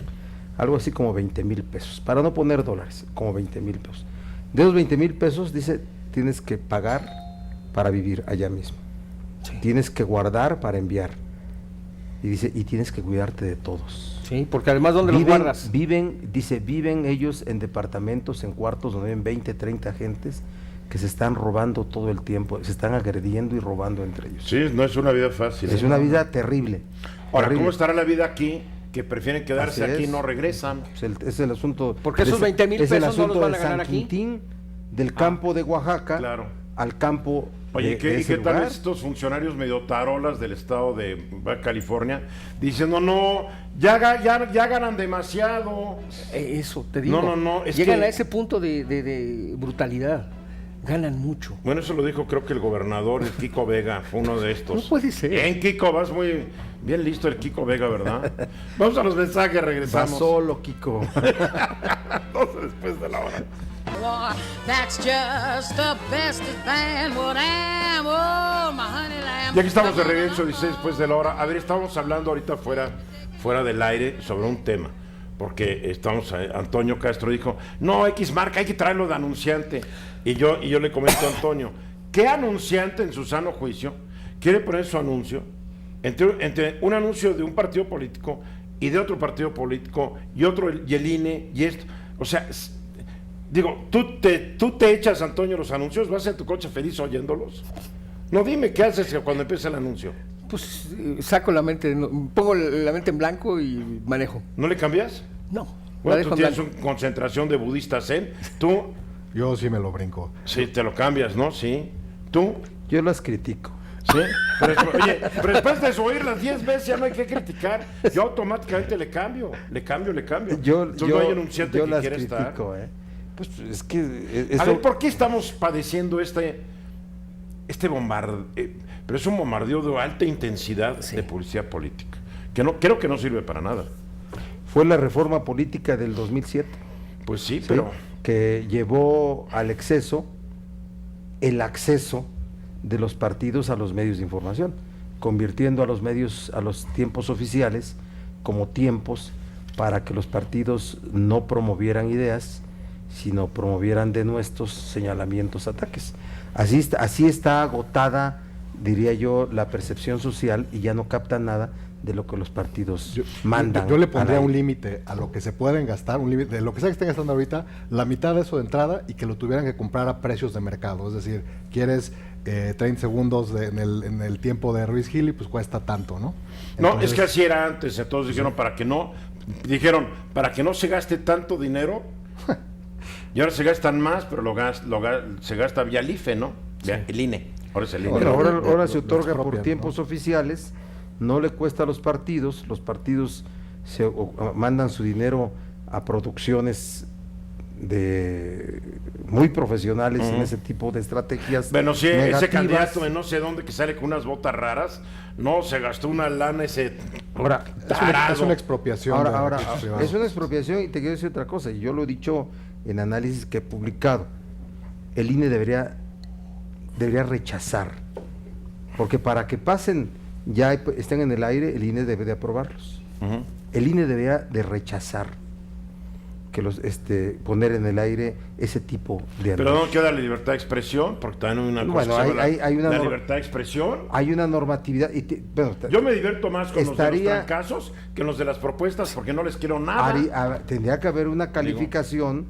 Algo así como 20,000 pesos, para no poner dólares, como 20,000 pesos. De esos 20,000 pesos, dice, tienes que pagar para vivir allá mismo. Sí. Tienes que guardar para enviar. Y dice, y tienes que cuidarte de todos. Sí, porque además, ¿dónde los guardas? Viven ellos en departamentos, en cuartos donde viven 20, 30 gentes que se están robando todo el tiempo, se están agrediendo y robando entre ellos. Sí, no es una vida fácil. Es una vida terrible. Ahora, terrible. ¿cómo estará la vida aquí? Que prefieren quedarse Así aquí y es. no regresan. Es el asunto. Porque esos 20,000 es el pesos no los asunto van de a ganar San aquí. Quintín, del campo de Oaxaca claro. al campo Oye, de ¿y ese qué tal lugar. estos funcionarios medio tarolas del estado de Baja California diciendo, no, ya ganan demasiado? Eso, te digo. No, es llegan que- a ese punto de brutalidad. Ganan mucho. Bueno, eso lo dijo creo que el gobernador, el Kiko Vega, fue uno de estos. No puede ser. En Kiko, vas muy bien listo el Kiko Vega, ¿verdad? Vamos a los mensajes, Va regresamos. solo, Kiko. Después de la hora. Boy, that's just the bestest band what I am. Oh, my honey lamb. Ya que estamos de regreso, dice después de la hora. A ver, estamos hablando ahorita fuera del aire sobre un tema. Porque Antonio Castro dijo, no, X marca, hay que traerlo de anunciante. Y yo le comento a Antonio, ¿qué anunciante en su sano juicio quiere poner su anuncio entre un anuncio de un partido político y de otro partido político y otro y el INE y esto? O sea, digo, ¿tú te echas, Antonio, los anuncios? ¿Vas en tu coche feliz oyéndolos? No, dime, ¿qué haces cuando empieza el anuncio? Pues saco la mente, pongo la mente en blanco y manejo. ¿No le cambias? No. la Bueno, dejo tú en tienes blanco. una concentración de budista zen. Tú, Yo sí me lo brinco. sí, te lo cambias, ¿no? Sí. ¿Tú? Yo las critico. Sí. Oye, pero después de oírlas 10 veces ya no hay que criticar. Yo automáticamente le cambio. Entonces no hay anunciante yo que las quiera estar. critico, ¿eh? Pues es que A ver, ¿por qué estamos padeciendo este bombardeo? Pero es un bombardeo de alta intensidad de publicidad política, que no creo que no sirve para nada. fue la reforma política del 2007. Pues sí, ¿sí? pero Que llevó al exceso el acceso de los partidos a los medios de información, convirtiendo a los medios, a los tiempos oficiales, como tiempos para que los partidos no promovieran ideas, sino promovieran denuestos, señalamientos, ataques. Así está agotada, diría yo, la percepción social y ya no captan nada de lo que los partidos mandan. Yo le pondría al aire. un límite a lo que se pueden gastar, un límite de lo que sea que estén gastando ahorita, la mitad de eso de entrada y que lo tuvieran que comprar a precios de mercado. Es decir, quieres 30 segundos en el tiempo de Ruiz Gili, pues cuesta tanto, ¿no? no, Entonces, es que así era antes. Entonces dijeron para que no se gaste tanto dinero. Y ahora se gastan más, pero se gasta vía el IFE, ¿no? El INE. Ahora es el INE. Bueno, ahora lo se otorga por expropian, tiempos oficiales, no le cuesta a los partidos mandan su dinero a producciones muy profesionales en ese tipo de estrategias. Bueno, sí, negativas. ese candidato de no sé dónde que sale con unas botas raras, no, se gastó una lana ese Ahora, es una expropiación. de Ahora, recursos privados. es una expropiación y te quiero decir otra cosa, y yo lo he dicho en análisis que he publicado, el INE debería rechazar, porque para que pasen, estén en el aire, el INE debe de aprobarlos. El INE debería de rechazar que poner en el aire ese tipo de Pero anuncios. no queda la libertad de expresión, porque también hay una cosa Bueno, que se llama hay una la nor- libertad de expresión. Hay una normatividad, Yo me divierto más con los de estaría- los trancazos que los de las propuestas, porque no les quiero nada. tendría que haber una calificación,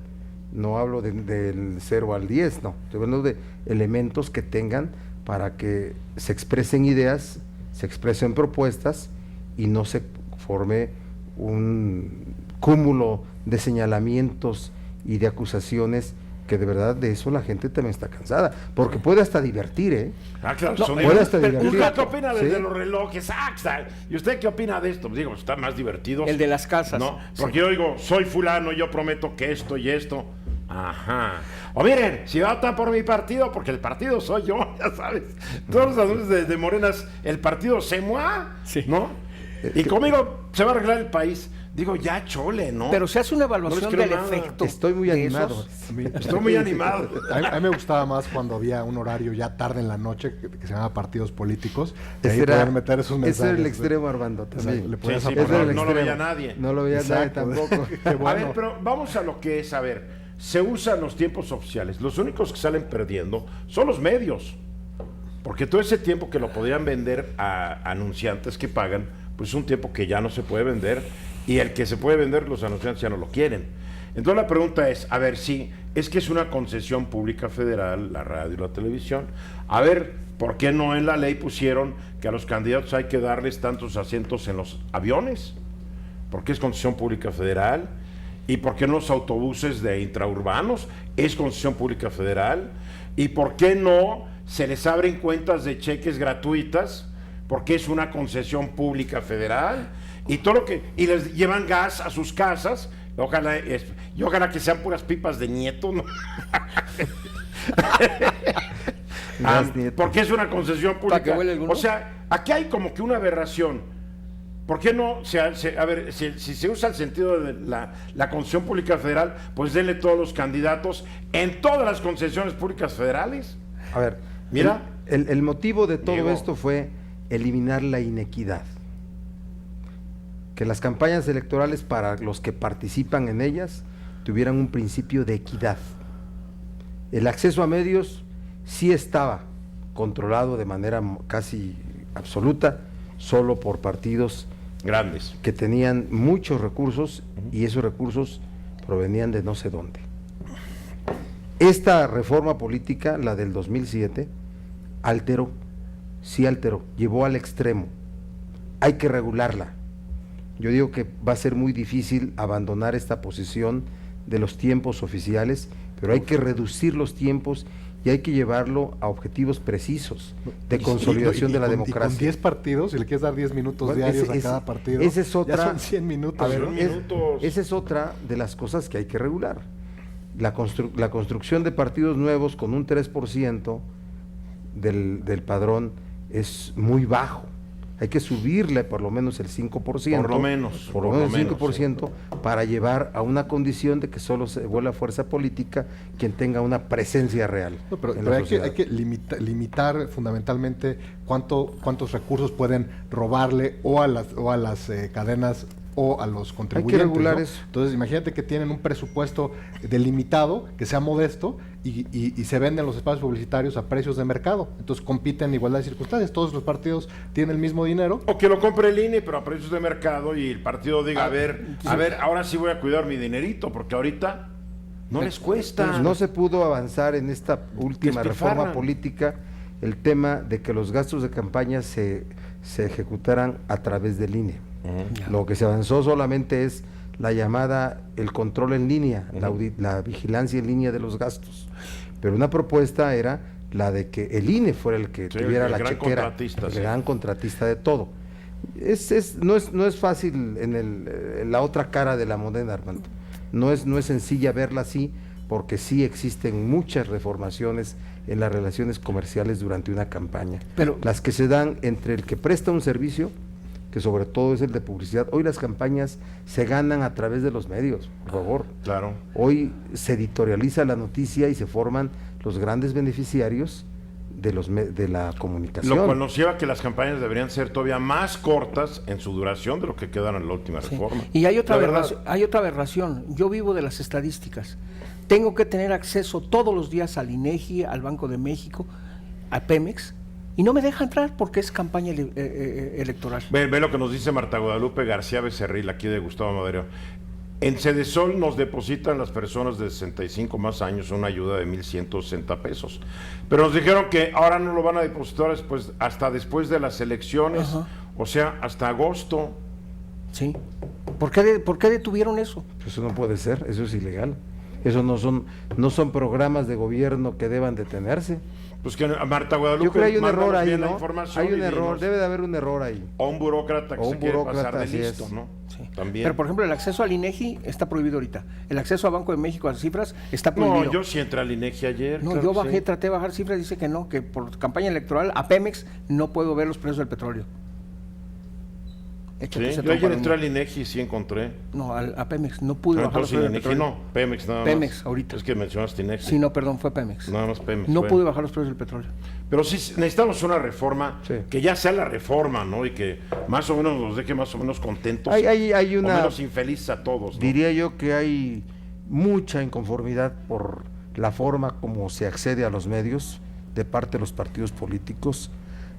no hablo del 0 al 10, no, estoy hablando de elementos que tengan para que se expresen ideas, se expresen propuestas y no se forme un cúmulo de señalamientos y de acusaciones que de verdad de eso la gente también está cansada, porque puede hasta divertir, ¿eh? Ah, claro, No, son puede hasta pero divertir. ¿usted qué opina ¿Sí? de los relojes? ¿Y usted qué opina de esto? Digo, está más divertido. El de las casas. No, porque yo digo, soy fulano, yo prometo que esto y esto. Ajá. O miren, si votan por mi partido, porque el partido soy yo, ya sabes. Todos los anuncios de Morenas, el partido se mueva, Sí. ¿no? Y conmigo se va a arreglar el país. Digo, ya chole, ¿no? Pero se hace una No evaluación les creo del nada. efecto. Estoy muy de animado. esos. A mí- Estoy muy animado. A mí me gustaba más cuando había un horario ya tarde en la noche que se llamaba partidos políticos. Y ahí Ese era, podían meter esos mensajes. ese era el extremo, Armando, también. Exacto, le Sí, ponías sí, a pero Ese era poner- el no lo veía extremo. nadie. No lo veía nadie Exacto. tampoco. Qué A bueno. ver, pero vamos a lo que es, a ver, se usan los tiempos oficiales. Los únicos que salen perdiendo son los medios. Porque todo ese tiempo que lo podrían vender a anunciantes que pagan, pues es un tiempo que ya no se puede vender. Y el que se puede vender, los anunciantes ya no lo quieren. Entonces la pregunta es, a ver, sí, es que es una concesión pública federal, la radio y la televisión. A ver, ¿por qué no en la ley pusieron que a los candidatos hay que darles tantos asientos en los aviones? Porque es concesión pública federal. ¿Y por qué no los autobuses de intraurbanos? Es concesión pública federal. ¿Y por qué no se les abren cuentas de cheques gratuitas porque es una concesión pública federal y todo lo que y les llevan gas a sus casas. Ojalá que sean puras pipas de Nieto, ¿no? Porque es una concesión pública. O sea, aquí hay como que una aberración. ¿Por qué no? A ver, si se usa el sentido de la concesión pública federal, pues denle todos los candidatos en todas las concesiones públicas federales. A ver, mira. El motivo de todo esto fue eliminar la inequidad. Que las campañas electorales para los que participan en ellas tuvieran un principio de equidad. El acceso a medios sí estaba controlado de manera casi absoluta, solo por partidos grandes que tenían muchos recursos y esos recursos provenían de no sé dónde. Esta reforma política, la del 2007, alteró, llevó al extremo. Hay que regularla. Yo digo que va a ser muy difícil abandonar esta posición de los tiempos oficiales, pero hay que reducir los tiempos y hay que llevarlo a objetivos precisos de consolidación de la democracia. Con 10 partidos, si le quieres dar 10 minutos diarios a cada partido, esa es otra, ya son 100 minutos. A ver, esa es otra de las cosas que hay que regular. La construcción de partidos nuevos con un 3% del padrón es muy bajo. Hay que subirle por lo menos el 5%. Por lo menos el 5% para llevar a una condición de que solo se vuelva fuerza política quien tenga una presencia real. No, pero hay que limitar fundamentalmente cuántos recursos pueden robarle o a las cadenas o a los contribuyentes. Hay que regular, ¿no? Eso. Entonces, imagínate que tienen un presupuesto delimitado, que sea modesto, y se venden los espacios publicitarios a precios de mercado. Entonces compiten en igualdad de circunstancias. Todos los partidos tienen el mismo dinero. O que lo compre el INE, pero a precios de mercado, y el partido diga, a ver, ahora sí voy a cuidar mi dinerito, porque ahorita no les cuesta. Pues no se pudo avanzar en esta última reforma política el tema de que los gastos de campaña se ejecutaran a través del INE. Lo que se avanzó solamente es la llamada el control en línea, la vigilancia en línea de los gastos. Pero una propuesta era la de que el INE fuera el que tuviera la chequera, el gran contratista de todo. No es fácil en la otra cara de la moneda, Armando. No es sencilla verla así, porque sí existen muchas reformaciones en las relaciones comerciales durante una campaña. Pero las que se dan entre el que presta un servicio, que sobre todo es el de publicidad. Hoy las campañas se ganan a través de los medios, por favor. Claro. Hoy se editorializa la noticia y se forman los grandes beneficiarios de la comunicación. Lo cual nos lleva a que las campañas deberían ser todavía más cortas en su duración de lo que quedaron en la última reforma. Y hay otra aberración. Yo vivo de las estadísticas. Tengo que tener acceso todos los días al INEGI, al Banco de México, a Pemex, y no me deja entrar porque es campaña electoral. Ve lo que nos dice Marta Guadalupe García Becerril, aquí de Gustavo Madero. En Cedesol nos depositan las personas de 65 más años una ayuda de 1,160 pesos. Pero nos dijeron que ahora no lo van a depositar hasta después de las elecciones, o sea, hasta agosto. Sí. ¿Por qué detuvieron eso? Eso no puede ser, eso es ilegal. Eso no son programas de gobierno que deban detenerse. Pues que Marta Guadalupe, yo creo que hay un error ahí, ¿no? Hay un error, dinos, debe de haber un error ahí. O un burócrata que se quiere pasar de listo, ¿no? Sí. También. Pero por ejemplo, el acceso al INEGI está prohibido ahorita. El acceso a Banco de México a las cifras está prohibido. No, yo sí entré al INEGI ayer. No, claro, yo traté de bajar cifras, dice que no, que por campaña electoral a Pemex no puedo ver los precios del petróleo. Sí, yo ayer entré al INEGI y sí encontré. No, a Pemex, no pude bajar los precios del petróleo. No, Pemex nada más. Pemex, ahorita. Es que mencionaste INEGI. Sí, no, perdón, fue Pemex. Nada más Pemex. No pude bajar los precios del petróleo. Pero sí necesitamos una reforma, que ya sea la reforma, ¿no? Y que más o menos nos deje más o menos contentos, hay una, o menos infelices a todos, ¿no? Diría yo que hay mucha inconformidad por la forma como se accede a los medios de parte de los partidos políticos.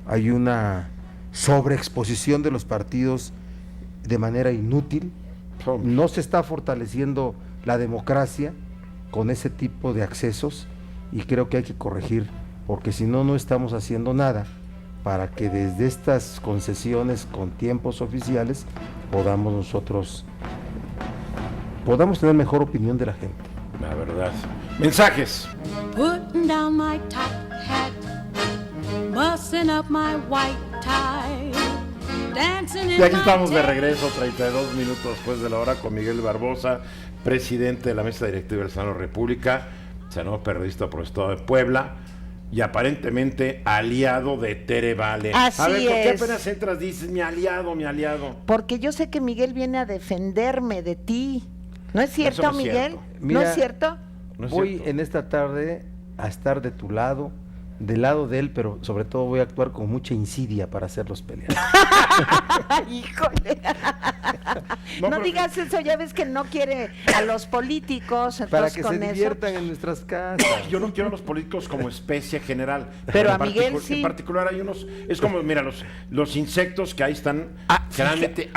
Hay una sobreexposición de los partidos de manera inútil. No se está fortaleciendo la democracia con ese tipo de accesos y creo que hay que corregir, porque si no, no estamos haciendo nada para que desde estas concesiones con tiempos oficiales podamos tener mejor opinión de la gente. La verdad. Mensajes. Putting down my top hat, mussing up my white tie, dancing in Y aquí my estamos de tail. regreso, 32 minutos después de la hora, con Miguel Barbosa, presidente de la Mesa Directiva del Senado República, senador periodista por el Estado de Puebla, y aparentemente aliado de Tere Vale. Así a ver, ¿por qué es. apenas entras dices mi aliado, mi aliado? Porque yo sé que Miguel viene a defenderme de ti. ¿No es cierto, no es Miguel? cierto. ¿No Mira, es cierto? No es Voy cierto. en esta tarde a estar de tu lado, del lado de él, pero sobre todo voy a actuar con mucha insidia para hacerlos pelear. Híjole. No, No, pero- digas eso, ya ves que no quiere a los políticos, Para entonces que con se eso. diviertan en nuestras casas. Yo no quiero a los políticos como especie general. Pero En a Miguel sí. En particular hay unos, es como, mira, los insectos que ahí están, Ah, generalmente,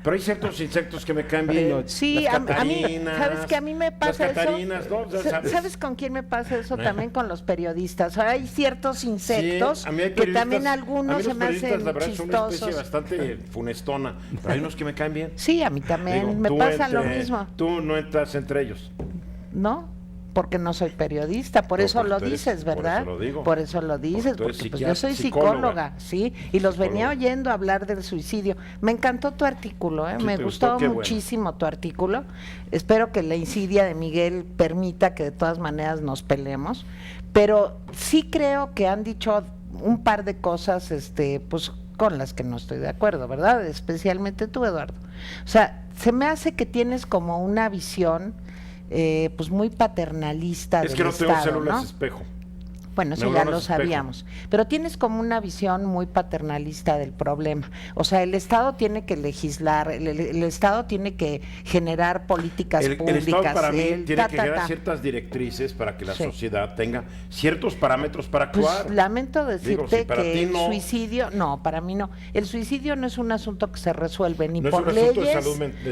pero hay ciertos insectos que me caen Ay, bien. no. Sí, Las a mí, catarinas, ¿sabes que a mí me pasa las eso? catarinas, ¿no? Ya sabes. ¿Sabes con quién me pasa eso también? Con los periodistas. Hay ciertos insectos Sí, a mí hay que periodistas- también a algunos mí se los me periodistas, hacen la verdad, son una especie chistosos. bastante funestona, pero hay unos que me caen bien. Sí, a mí también Digo, me tú pasa lo mismo, Tú no entras entre ellos. ¿no? Porque no soy periodista, por No, eso porque lo tú eres- dices, por ¿verdad? eso lo digo. Por eso lo dices, tú eres porque pues yo soy psicóloga. psicóloga, sí, y los venía Psicóloga. oyendo hablar del suicidio. Me encantó tu artículo, Sí, me te gustó gustó, qué bueno. muchísimo tu artículo. Espero que la insidia de Miguel permita que de todas maneras nos peleemos, pero sí creo que han dicho un par de cosas, pues con las que no estoy de acuerdo, ¿verdad? Especialmente tú, Eduardo. O sea, se me hace que tienes como una visión pues muy paternalista Es del que no tengo Estado, células ¿no? espejo. Bueno, eso ya Neuronas lo espejo. sabíamos, pero tienes como una visión muy paternalista del problema. O sea, el Estado tiene que legislar, el Estado tiene que generar políticas El públicas. Estado para mí el tiene ta, que ta, generar ta. ciertas directrices para que la Sí. sociedad tenga ciertos parámetros para Pues actuar. lamento decirte Digo, si para que ti el no- suicidio, no, para mí no. El suicidio no es un asunto que se resuelve ni ¿No es por un asunto leyes.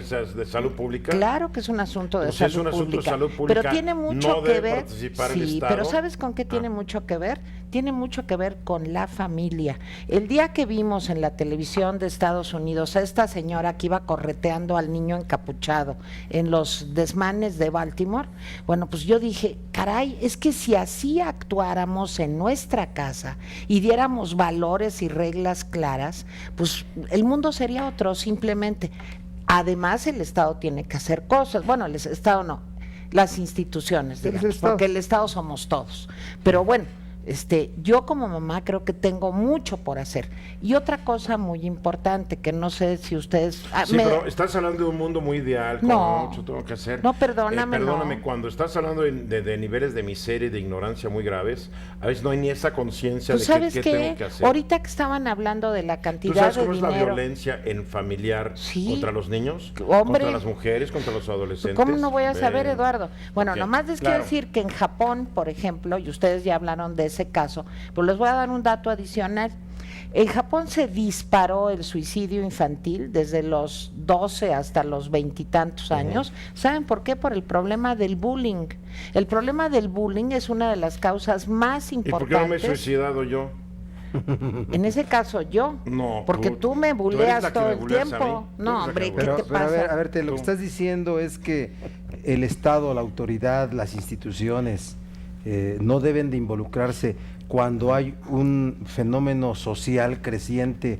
de de salud pública? Claro que es un asunto de Pues es salud un asunto de pública, salud pública, pero tiene mucho no que debe ver. participar el Sí, Estado. pero ¿sabes con qué tiene Ah. mucho que ver? Tiene mucho que ver con la familia. El día que vimos en la televisión de Estados Unidos a esta señora que iba correteando al niño encapuchado en los desmanes de Baltimore, bueno, pues yo dije, caray, es que si así actuáramos en nuestra casa y diéramos valores y reglas claras, pues el mundo sería otro simplemente. Además, el Estado tiene que hacer cosas. Bueno, el Estado no, las instituciones, El digamos, Estado. porque el Estado somos todos. Pero bueno, yo como mamá creo que tengo mucho por hacer. Y otra cosa muy importante, que no sé si ustedes... Sí, pero estás hablando de un mundo muy ideal, con No. mucho tengo que hacer. No, perdóname, Perdóname, no. cuando estás hablando de niveles de miseria y de ignorancia muy graves, a veces no hay ni esa conciencia Pues de sabes qué qué, tengo que hacer. ahorita que estaban hablando de la ¿Tú cantidad sabes de cómo es la dinero... violencia en familiar Sí. contra los niños? Hombre. Contra las mujeres, contra los adolescentes. ¿Cómo no voy a saber, Ven. Eduardo? Bueno, Ok, nomás les claro. quiero decir que en Japón, por ejemplo, y ustedes ya hablaron de ese caso, pero les voy a dar un dato adicional. En Japón se disparó el suicidio infantil desde los 12 hasta los 20 y tantos años. ¿Saben por qué? Por el problema del bullying. El problema del bullying es una de las causas más ¿Y por qué no me he importantes. suicidado yo? En ese caso yo, No, porque tú me tú eres buleas la que todo me el buleas a mí. tiempo. Tú No, eres la hombre, que ¿qué me te buleas. Pero, a pasa? ver, lo que Tú. estás diciendo es que el Estado, la autoridad, las instituciones no deben de involucrarse cuando hay un fenómeno social creciente.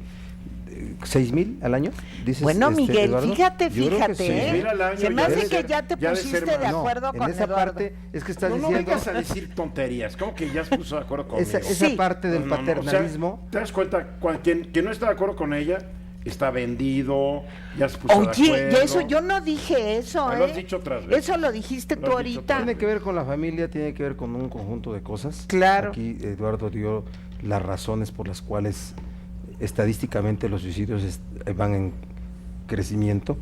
6,000 al año, dices. Bueno, Miguel, Eduardo? fíjate, Yo creo que sí. ¿eh? 6,000 al año Se me ya hace debe que ser- ya te ya debe ser pusiste de más. No, acuerdo en con esa Eduardo. parte es que estás No diciendo vengas a decir tonterías, como que ya se puso de acuerdo conmigo. esa Sí. parte del No, no, no, o sea, paternalismo. ¿te das cuenta? Quien no está de acuerdo con ella está vendido, ya se puso de Oye, acuerdo. y eso yo no dije eso, Ah, lo has dicho otras veces. Eso lo dijiste Lo tú has dicho ahorita. otras Tiene que ver con la familia, tiene que ver con un conjunto de cosas. Claro. Aquí Eduardo dio las razones por las cuales estadísticamente los suicidios van en crecimiento,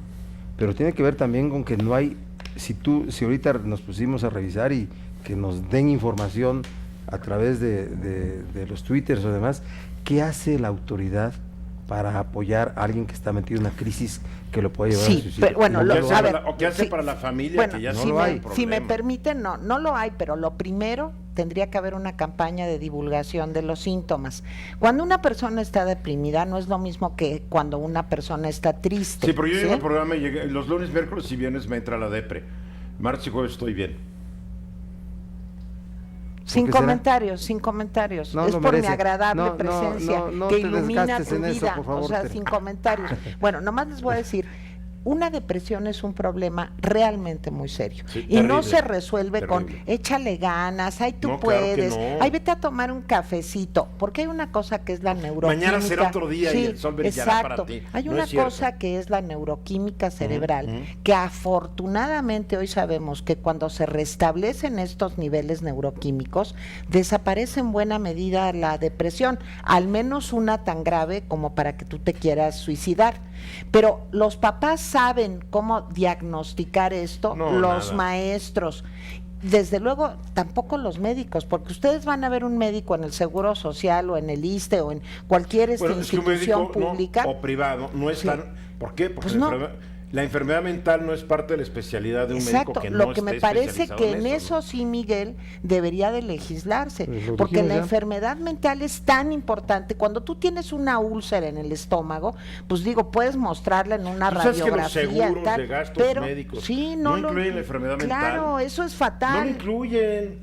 pero tiene que ver también con que no hay, si ahorita nos pusimos a revisar y que nos den información a través de los twitters o demás, ¿qué hace la autoridad para apoyar a alguien que está metido en una crisis que lo puede llevar al Sí, suicidio? pero bueno, ¿O qué hace a para ver, la- o qué hace sí. para la familia Bueno, que ya no si, lo me, hay? si me problema? permiten, no lo hay, pero lo primero tendría que haber una campaña de divulgación de los síntomas. Cuando una persona está deprimida no es lo mismo que cuando una persona está triste. Sí, pero yo ¿sí? llego al programa y los lunes, miércoles y viernes me entra la depre. Martes y jueves estoy bien. Sin ¿Por qué será? comentarios, sin comentarios. No, es lo por mi merece. agradable No, no, presencia no que te ilumina desgastes tu en eso, vida. por favor, o sea, Tere. sin comentarios. Bueno, nomás les voy a decir, una depresión es un problema realmente muy serio. Sí, y no terrible, se resuelve con terrible. échale ganas, ay tú No, claro que puedes, no. ay vete a tomar un cafecito, porque hay una cosa que es la neuroquímica. Mañana será otro día y el sol brillará para ti. Hay No una es cierto. cosa que es la neuroquímica cerebral, que afortunadamente hoy sabemos que cuando se restablecen estos niveles neuroquímicos, desaparece en buena medida la depresión, al menos una tan grave como para que tú te quieras suicidar. Pero los papás saben cómo diagnosticar esto, No, los nada. maestros. Desde luego, tampoco los médicos, porque ustedes van a ver un médico en el Seguro Social o en el ISSSTE o en cualquier Bueno, es que un institución médico pública. o privado no es Sí. tan... ¿Por qué? Porque Pues no. la enfermedad mental no es parte de la especialidad de un Exacto, médico que no lo que me esté parece especializado que en eso, ¿no? eso sí, Miguel, debería de legislarse, Pues lo porque dijimos la ya. enfermedad mental es tan importante. Cuando tú tienes una úlcera en el estómago, pues digo, puedes mostrarla en una Tú sabes que los radiografía, seguros tal, de gastos pero médicos sí, no lo incluyen la enfermedad mental. Claro, eso es No fatal. lo incluyen.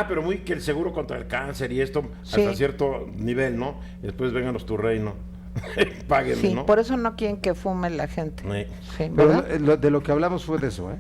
Pero muy que el seguro contra el cáncer y esto Sí. hasta cierto nivel, ¿no? Y después vénganos tu reino. Páguenme, Sí, ¿no? por eso no quieren que fume la gente. Sí, Pero ¿verdad? de lo que hablamos fue de eso, ¿eh?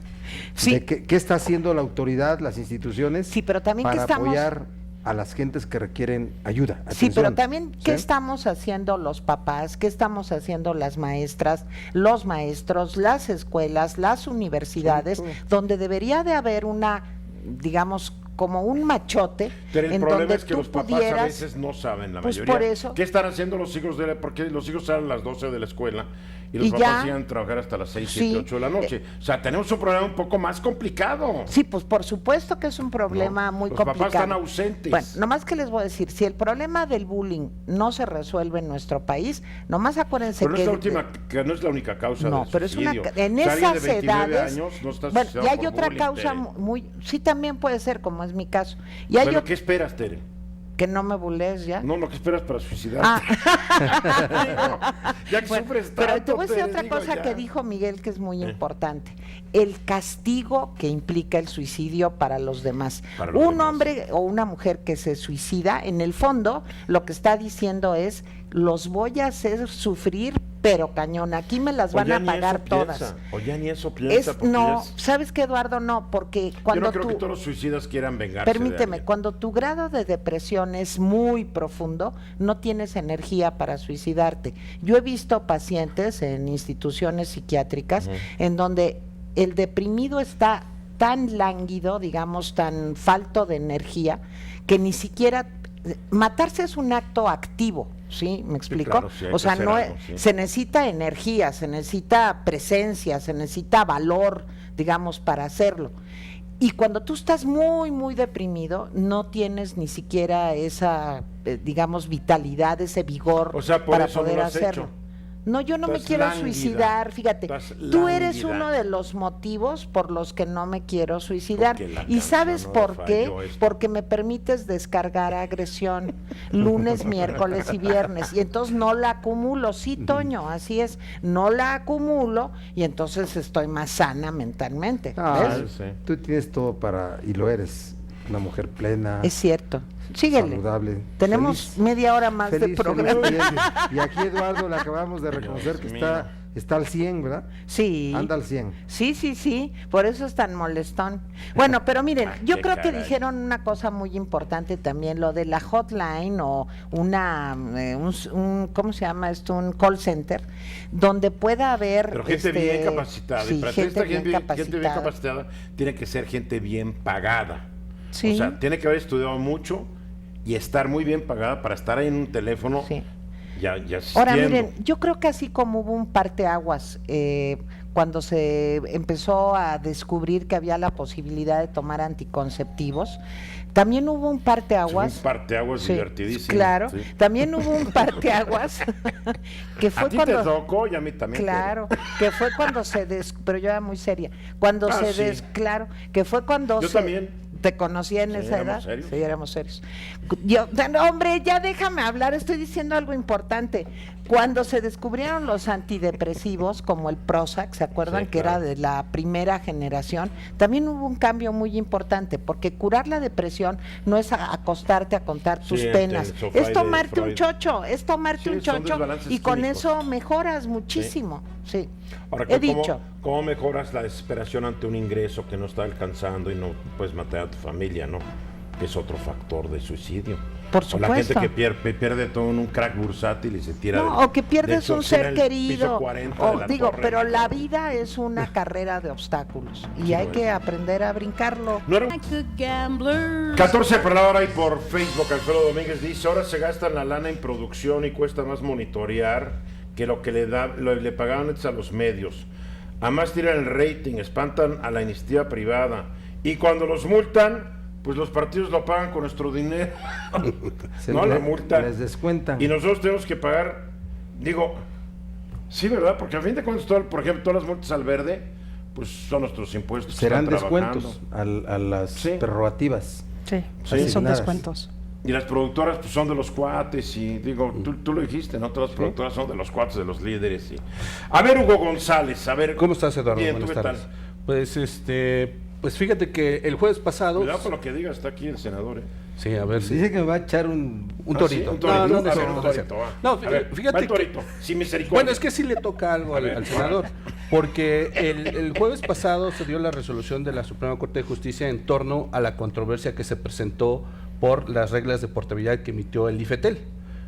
Sí. De qué está haciendo la autoridad, las instituciones, Sí, pero también que para estamos- apoyar a las gentes que requieren ayuda. Sí, atención, pero también, ¿qué ¿sí? estamos haciendo los papás? ¿Qué estamos haciendo las maestras, los maestros, las escuelas, las universidades, Sí, todo. donde debería de haber una, digamos, como un machote Pero el en problema donde es que tú los papás pudieras... a veces no saben, la Pues mayoría. por eso. ¿Qué están haciendo los hijos porque los hijos salen a las 12 de la escuela y los Y papás ya. siguen a trabajar hasta las 6, Sí. 7, 8 de la noche? O sea, tenemos un problema un poco más complicado. Sí, pues por supuesto que es un problema No, muy los papás complicado. están ausentes. Bueno, nomás que les voy a decir, si el problema del bullying no se resuelve en nuestro país, nomás acuérdense Pero no que... es la última, que no es la única causa No, del pero es una suicidio. en O sea, alguien esas de 29 edades años no está bueno, suicidado y hay por otra bullying, causa Tere. muy sí también puede ser, como es mi caso, y hay Bueno, ot- ¿qué esperas, Tere? que no me bulees ya. No, lo que esperas para suicidarte. Ya que Bueno, sufres pero tanto, te voy a decir Tere, otra digo, cosa ya. que dijo Miguel que es muy importante. El castigo que implica el suicidio para los demás. Para los Un demás. hombre o una mujer que se suicida, en el fondo, lo que está diciendo es, los voy a hacer sufrir, pero cañón, aquí me las O van ya a ni pagar eso todas. piensa, o ya ni eso piensa. porque No, ya es- ¿sabes qué, Eduardo? No, porque Yo cuando no creo tú... que todos los suicidas quieran vengarse. de Permíteme, alguien. cuando tu grado de depresión es muy profundo, no tienes energía para suicidarte. Yo he visto pacientes en instituciones psiquiátricas en donde el deprimido está tan lánguido, digamos, tan falto de energía, que ni siquiera... Matarse es un acto activo, ¿sí? ¿Me explico? claro, sí, hay o que sea, hacer no algo, sí. se necesita energía, se necesita presencia, se necesita valor, digamos, para hacerlo. Y cuando tú estás muy, muy deprimido, no tienes ni siquiera esa, digamos, vitalidad, ese vigor O sea, por para eso no poder lo has hacerlo. hecho. No, yo no me Estás quiero lánguida, suicidar, fíjate. estás Tú eres lánguida. uno de los motivos por los que no me quiero suicidar. Porque la ¿Y sabes canción no por qué? falló esto. Porque me permites descargar agresión lunes, miércoles y viernes. Y entonces no la acumulo. Sí, Toño, así es. No la acumulo y entonces estoy más sana mentalmente. Ah, ¿Ves? Sí. tú tienes todo para, y lo eres, una mujer plena, Es cierto. Síguele. saludable. Tenemos feliz. media hora más de Feliz, programa. feliz. Y aquí Eduardo le acabamos de reconocer que Dios está al 100, ¿verdad? Sí. Anda al 100. Sí, por eso es tan molestón. Bueno, pero miren, yo qué creo que caray. dijeron una cosa muy importante también, lo de la hotline o ¿cómo se llama esto? Un call center, donde pueda haber... Pero gente bien capacitada. Sí, y para gente esta bien gente bien capacitada. capacitada tiene que ser gente bien pagada. Sí. O sea, tiene que haber estudiado mucho y estar muy bien pagada para estar ahí en un teléfono. Sí. Ya Ahora, asistiendo. miren, yo creo que así como hubo un parteaguas cuando se empezó a descubrir que había la posibilidad de tomar anticonceptivos, también hubo un parteaguas. Un parteaguas Sí, divertidísimo. claro, sí. también hubo un parteaguas que fue A ti cuando... te tocó y a mí también. Claro, que fue cuando pero yo era muy seria. Cuando sí. claro, que fue cuando Yo también. ¿Te conocía en Sí, esa edad? éramos serios. Sí, éramos serios. Yo, no, hombre, ya déjame hablar, estoy diciendo algo importante. Cuando se descubrieron los antidepresivos, como el Prozac, ¿se acuerdan? Sí, que claro. era de la primera generación, también hubo un cambio muy importante, porque curar la depresión no es acostarte a contar tus Sí, penas, el sofá es de tomarte un Freud. chocho, es tomarte Sí, un son chocho desbalances y con químicos. eso mejoras muchísimo, sí. Ahora, He ¿cómo, dicho. ¿cómo mejoras la desesperación ante un ingreso que no está alcanzando y no puedes matar a tu familia, no? Que es otro factor de suicidio. Por O la gente supuesto. que pierde todo en un crack bursátil y se tira No, del- o que pierdes del un oficina ser al piso querido, 40 o de la digo, torre. pero la vida es una carrera de obstáculos y Sí, hay lo que es. aprender a brincarlo. No era un- Like the gamblers. 14 por la hora y por Facebook, Alfredo Domínguez dice, ahora se gastan la lana en producción y cuesta más monitorear que lo que le pagaban antes a los medios. Además tiran el rating, espantan a la iniciativa privada y cuando los multan, pues los partidos lo pagan con nuestro dinero. Se No, la le- multa. les descuentan. Y nosotros tenemos que pagar, digo, sí, ¿verdad? Porque a fin de cuentas, por ejemplo, todas las multas al verde, pues son nuestros impuestos. que Serán están trabajando. descuentos a las Sí. prerrogativas. Sí, Sí. son Asignadas. descuentos. Y las productoras pues son de los cuates y digo, tú lo dijiste, ¿no? Todas las productoras son de los cuates, de los líderes. A ver, Hugo González, a ver. ¿Cómo estás, Eduardo? Bien, ¿tú Buenas qué tardes. tal? Pues fíjate que el jueves pasado. Cuidado con lo que digas, está aquí el senador, ¿eh? Sí, a ver si. Dice que me va a echar un... Un Ah, torito. sí, un torito. No, no, A ver, no, un no, torito, no, va. no, A ver, va fíjate el torito, sin misericordia. Bueno, es que sí le toca algo A ver, al senador, porque el jueves pasado se dio la resolución de la Suprema Corte de Justicia en torno a la controversia que se presentó por las reglas de portabilidad que emitió el IFETEL.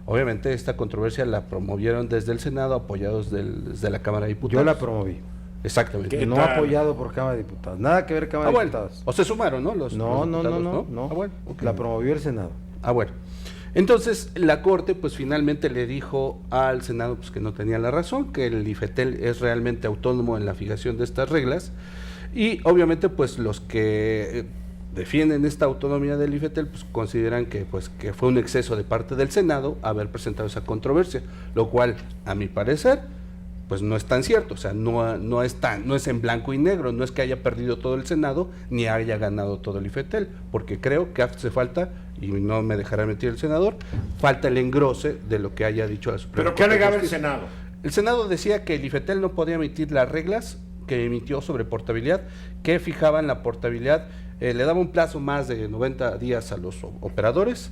Obviamente esta controversia la promovieron desde el Senado, apoyados desde la Cámara de Diputados. Yo la promoví. Exactamente. ¿Qué No tal? apoyado por Cámara de Diputados. Nada que ver Cámara de bueno, Diputados. o se sumaron, ¿no? No, Los no, diputados, no. Ah, bueno, ok. La promovió el Senado. Ah, bueno. Entonces, la Corte, pues finalmente le dijo al Senado pues, que no tenía la razón, que el IFETEL es realmente autónomo en la fijación de estas reglas, y obviamente, pues los que defienden esta autonomía del IFETEL, pues consideran que fue un exceso de parte del Senado haber presentado esa controversia, lo cual, a mi parecer, pues no es tan cierto, o sea, no es en blanco y negro, no es que haya perdido todo el Senado, ni haya ganado todo el IFETEL, porque creo que hace falta, y no me dejará mentir el senador, falta el engrose de lo que haya dicho la Suprema ¿Pero qué Corte de alegaba el Justicia. Senado? El Senado decía que el IFETEL no podía emitir las reglas que emitió sobre portabilidad, que fijaban la portabilidad, le daba un plazo más de 90 días a los operadores,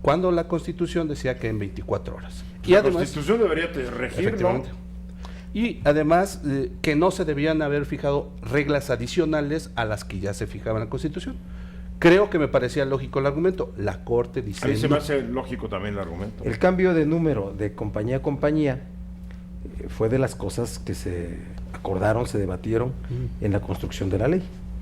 cuando la Constitución decía que en 24 horas. Y La además, Constitución debería regir, ¿no? efectivamente. Y además que no se debían haber fijado reglas adicionales a las que ya se fijaba en la Constitución. Creo que me parecía lógico el argumento. La Corte dice... A mí se no. me hace lógico también el argumento. El cambio de número de compañía a compañía fue de las cosas que se acordaron, se debatieron en la construcción de la ley.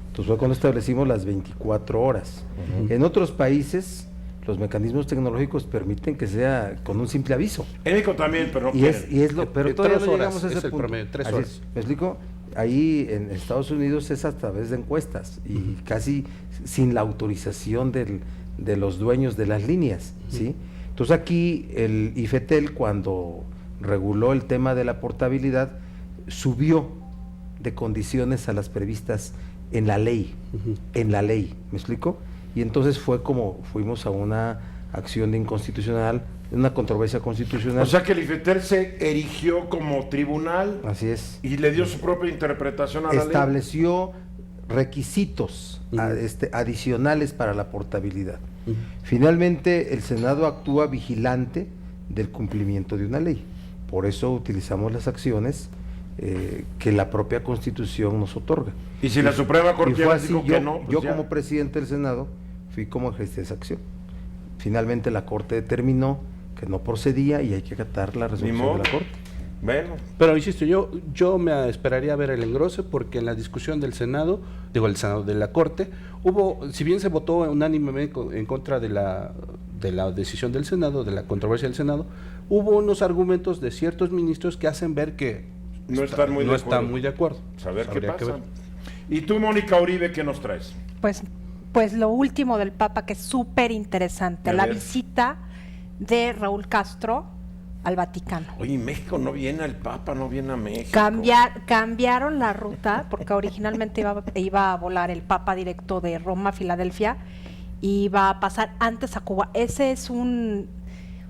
Entonces fue cuando establecimos las 24 horas. En otros países los mecanismos tecnológicos permiten que sea con un simple aviso. En México también, pero no Y quieren. es lo, pero En todavía 3 no horas llegamos a es ese el punto. promedio, 3 Así horas. es. ¿Me explico? Ahí en Estados Unidos es a través de encuestas y casi sin la autorización de los dueños de las líneas, ¿sí? Entonces aquí el IFETEL, cuando reguló el tema de la portabilidad, subió de condiciones a las previstas en la ley, ¿me explico? Y entonces fue como fuimos a una acción de inconstitucional, una controversia constitucional. O sea que el IFETEL se erigió como tribunal Así es. y le dio su propia interpretación a la ley. Estableció requisitos adicionales para la portabilidad. Finalmente, el Senado actúa vigilante del cumplimiento de una ley. Por eso utilizamos las acciones que la propia Constitución nos otorga. Y si la Suprema Corte Y fue ya así, dijo yo, que no, pues yo ya. como presidente del Senado fui como ejercí esa acción. Finalmente la Corte determinó que no procedía y hay que acatar la Ni resolución modo. de la Corte. Bueno, Pero insisto, yo me esperaría a ver el engrose, porque en la discusión del Senado, el Senado de la Corte, si bien se votó unánimemente en contra de la decisión del Senado, de la controversia del Senado, hubo unos argumentos de ciertos ministros que hacen ver que no están muy no de están acuerdo. muy de acuerdo. Saber qué Habría que pasa. ver. Y tú, Mónica Uribe, ¿qué nos traes? Pues lo último del Papa, que es súper interesante, A la ver. visita de Raúl Castro al Vaticano. Oye, México no viene al Papa, no viene a México. Cambiaron la ruta, porque originalmente iba a volar el Papa directo de Roma a Filadelfia, y iba a pasar antes a Cuba. Ese es un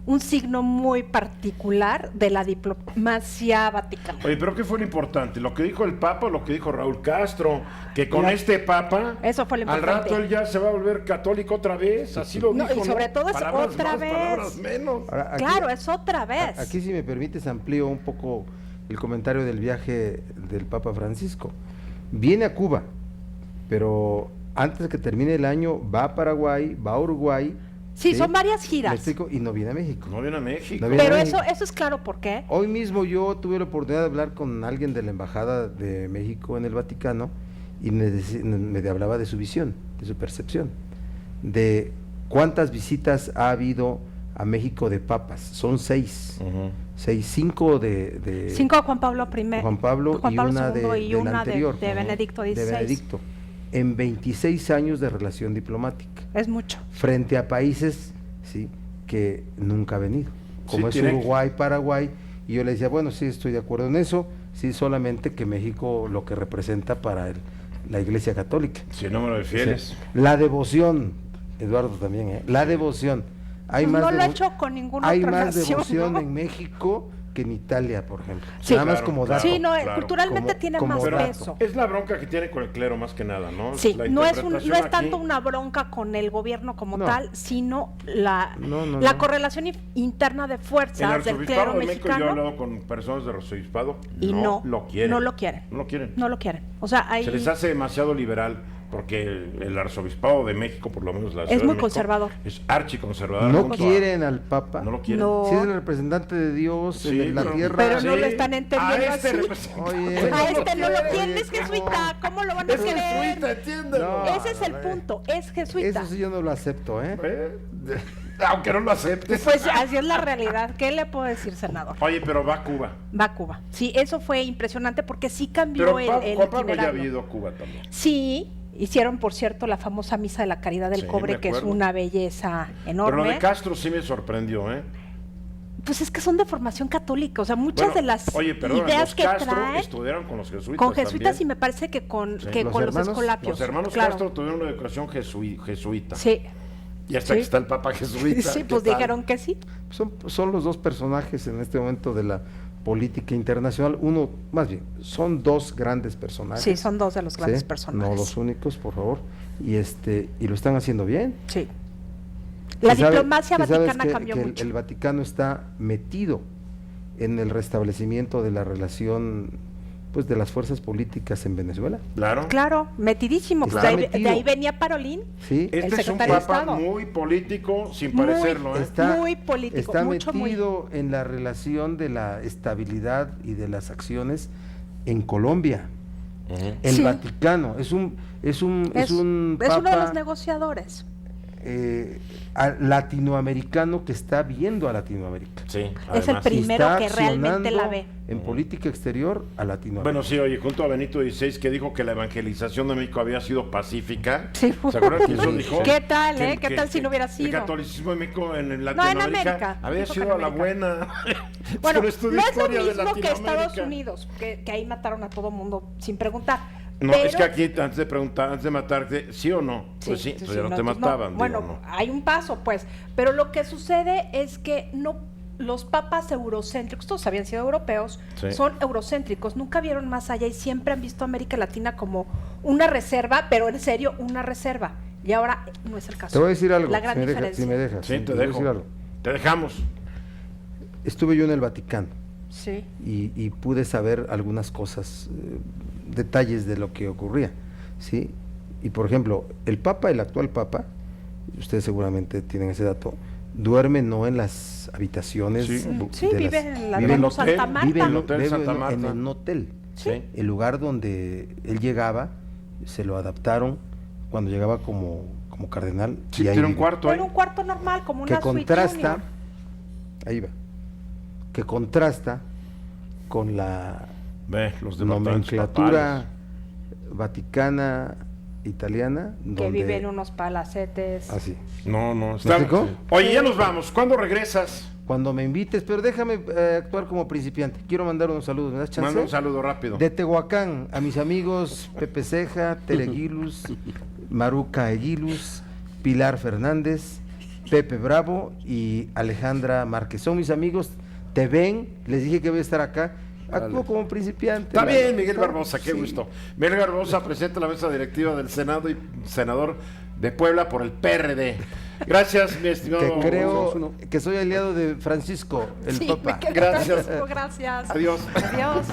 un signo muy particular de la diplomacia vaticana. Oye, pero ¿qué fue lo importante? ¿Lo que dijo el Papa o lo que dijo Raúl Castro? Que con este Papa, Eso fue lo al importante. rato él ya se va a volver católico otra vez, así lo No, dijo, y sobre ¿no? todo es Palabras otra más, vez. palabras menos. Ahora, aquí- Claro, es otra vez. Aquí, si me permites, amplío un poco el comentario del viaje del Papa Francisco. Viene a Cuba, pero antes de que termine el año va a Paraguay, va a Uruguay. Sí, son varias ¿Me giras. explico? Y no viene a México. No viene a México. No viene Pero a eso México. es claro por qué. Hoy mismo yo tuve la oportunidad de hablar con alguien de la Embajada de México en el Vaticano y me hablaba de su visión, de su percepción, de cuántas visitas ha habido a México de papas. Son 6. Ujú. 5 de 5 a Juan Pablo I. Juan Pablo y una II y del una anterior, de Benedicto XVI. de Benedicto, en 26 años de relación diplomática, Es mucho. frente a países, sí, que nunca ha venido, como es Sí, tiene que- Uruguay, Paraguay, y yo le decía, bueno, sí, estoy de acuerdo en eso, sí, solamente que México lo que representa para la Iglesia Católica. Sin número de fieles. Sí. La devoción, Eduardo también, la devoción. Hay Pues más no lo ha devo- hecho con ninguna hay otra más nación, devoción ¿no? en México que en Italia, por ejemplo. Sí. Nada más Claro, como claro. dato. Sí, no, claro. culturalmente Como- tiene como más dato. peso. Es la bronca que tiene con el clero más que nada, ¿no? Sí, La no es interpretación tanto aquí- una bronca con el gobierno como No. tal, sino la No. correlación interna de En el fuerzas del arzobispado clero de México yo he mexicano hablado con personas del arzobispado y no lo quieren. No lo quieren. No lo quieren. No lo quieren. O sea, hay Se les hace demasiado liberal porque el arzobispado de México, por lo menos la Es Ciudad de muy México, conservador. es archiconservador. No junto a- quieren al Papa. No lo quieren. No. Si es el representante de Dios Sí, en la pero- tierra. Pero no lo están entendiendo a este así. representante. Oye. a este no lo Oye, quieren, es ¿cómo? jesuita. ¿Cómo lo van a Es querer? jesuita, entiéndelo. No. Ese es el punto, es jesuita. Eso sí yo no lo acepto, ¿eh? Aunque no lo aceptes. Pues así es la realidad. ¿Qué le puedo decir, senador? Oye, pero va a Cuba. Va a Cuba. Sí, eso fue impresionante porque sí cambió Pero el Juan Pablo ya itinerario. ha ido a Cuba también. Sí, hicieron, por cierto, la famosa Misa de la Caridad del Sí, Cobre, me que es acuerdo. una belleza Pero lo enorme. de Castro sí me sorprendió, ¿eh? Pues es que son de formación católica, o sea, muchas Bueno, de las oye, perdón, ideas los que Castro traen estudiaron con los jesuitas con jesuitas también. y me parece que con, Sí. que ¿Los con los hermanos? escolapios. Los hermanos claro. Castro tuvieron una educación jesuita. Sí, Y hasta Sí. que está el Papa jesuita. sí, ¿qué pues tal? dijeron que sí. Son los dos personajes en este momento de la política internacional. Uno, más bien, son dos grandes personajes. Sí, son dos de los grandes ¿sí? personajes. No los únicos, por favor. Y lo están haciendo bien. Sí. La Sí sabe- diplomacia sí sabes vaticana que- cambió que mucho. el Vaticano está metido en el restablecimiento de la relación, pues, de las fuerzas políticas en Venezuela. Claro. Claro, metidísimo. Pues Está de metido. ahí venía Parolín. Sí. Este es un secretario de Papa Estado. muy político, sin Muy- parecerlo, ¿eh? Muy político, Está mucho, muy. metido en la relación de la estabilidad y de las acciones en Colombia. El Sí. Vaticano es un Es Papa es uno de los negociadores. latinoamericano que está viendo a Latinoamérica. Sí, Es el además. primero Está que realmente la accionando ve. en política exterior a Latinoamérica. Bueno, sí, oye, junto a Benito XVI, que dijo que la evangelización de México había sido pacífica. Sí. ¿Se acuerdan que eso dijo? ¿Qué tal, ¿Qué tal si no hubiera El sido? catolicismo de México en Latinoamérica América. había Dijo que sido en a la América. buena. Bueno, Yo estudié no es lo historia de mismo que Estados Latinoamérica. Unidos, que ahí mataron a todo mundo sin preguntar. No, Pero- es que aquí antes de preguntar, antes de matarte, ¿sí o no? Pues sí, pues ya no te entonces mataban. Bueno, digo, no. hay un paso, pues. Pero lo que sucede es que no los papas eurocéntricos, todos habían sido europeos, Sí. son eurocéntricos, nunca vieron más allá y siempre han visto a América Latina como una reserva, pero en serio, una reserva. Y ahora no es el caso. Te voy a decir algo, La gran si diferencia. me dejas. Sí, te voy a dejo. decir algo. Te dejamos. Estuve yo en el Vaticano Sí. y pude saber algunas cosas, detalles de lo que ocurría, ¿sí? Y por ejemplo, el actual Papa, ustedes seguramente tienen ese dato, duerme no en las habitaciones. Sí. Sí, vive en la vive en Domo hotel, Santa Marta. vive en hotel vive Santa en Marta. un hotel. Sí. El lugar donde él llegaba, se lo adaptaron cuando llegaba como cardenal. Sí, y ahí tiene un vive. cuarto ahí. Era un cuarto normal, como Que una suite contrasta, junior. ahí va, que contrasta con la Ve, los departamentos nomenclatura vaticana italiana, Que donde vive en unos palacetes. así. papales. No, no. ¿Me Está... explicó? Oye, ya nos vamos. ¿Cuándo regresas? Cuando me invites, pero déjame actuar como principiante. Quiero mandar unos saludos, ¿me das chance? Manda un saludo rápido. De Tehuacán, a mis amigos Pepe Ceja, Tere Aguiluz, Maruca Aguiluz, Pilar Fernández Pepe Bravo y Alejandra Márquez. Son mis amigos, te ven, les dije que voy a estar acá. Actúo como principiante. Está bien, Miguel Barbosa, qué gusto. Miguel Barbosa, presidente de la mesa directiva del Senado y senador de Puebla por el PRD. Gracias, mi estimado. Que creo que soy aliado de Francisco, el Sí, Papa. me quedo Gracias. Gracias. Adiós. Adiós.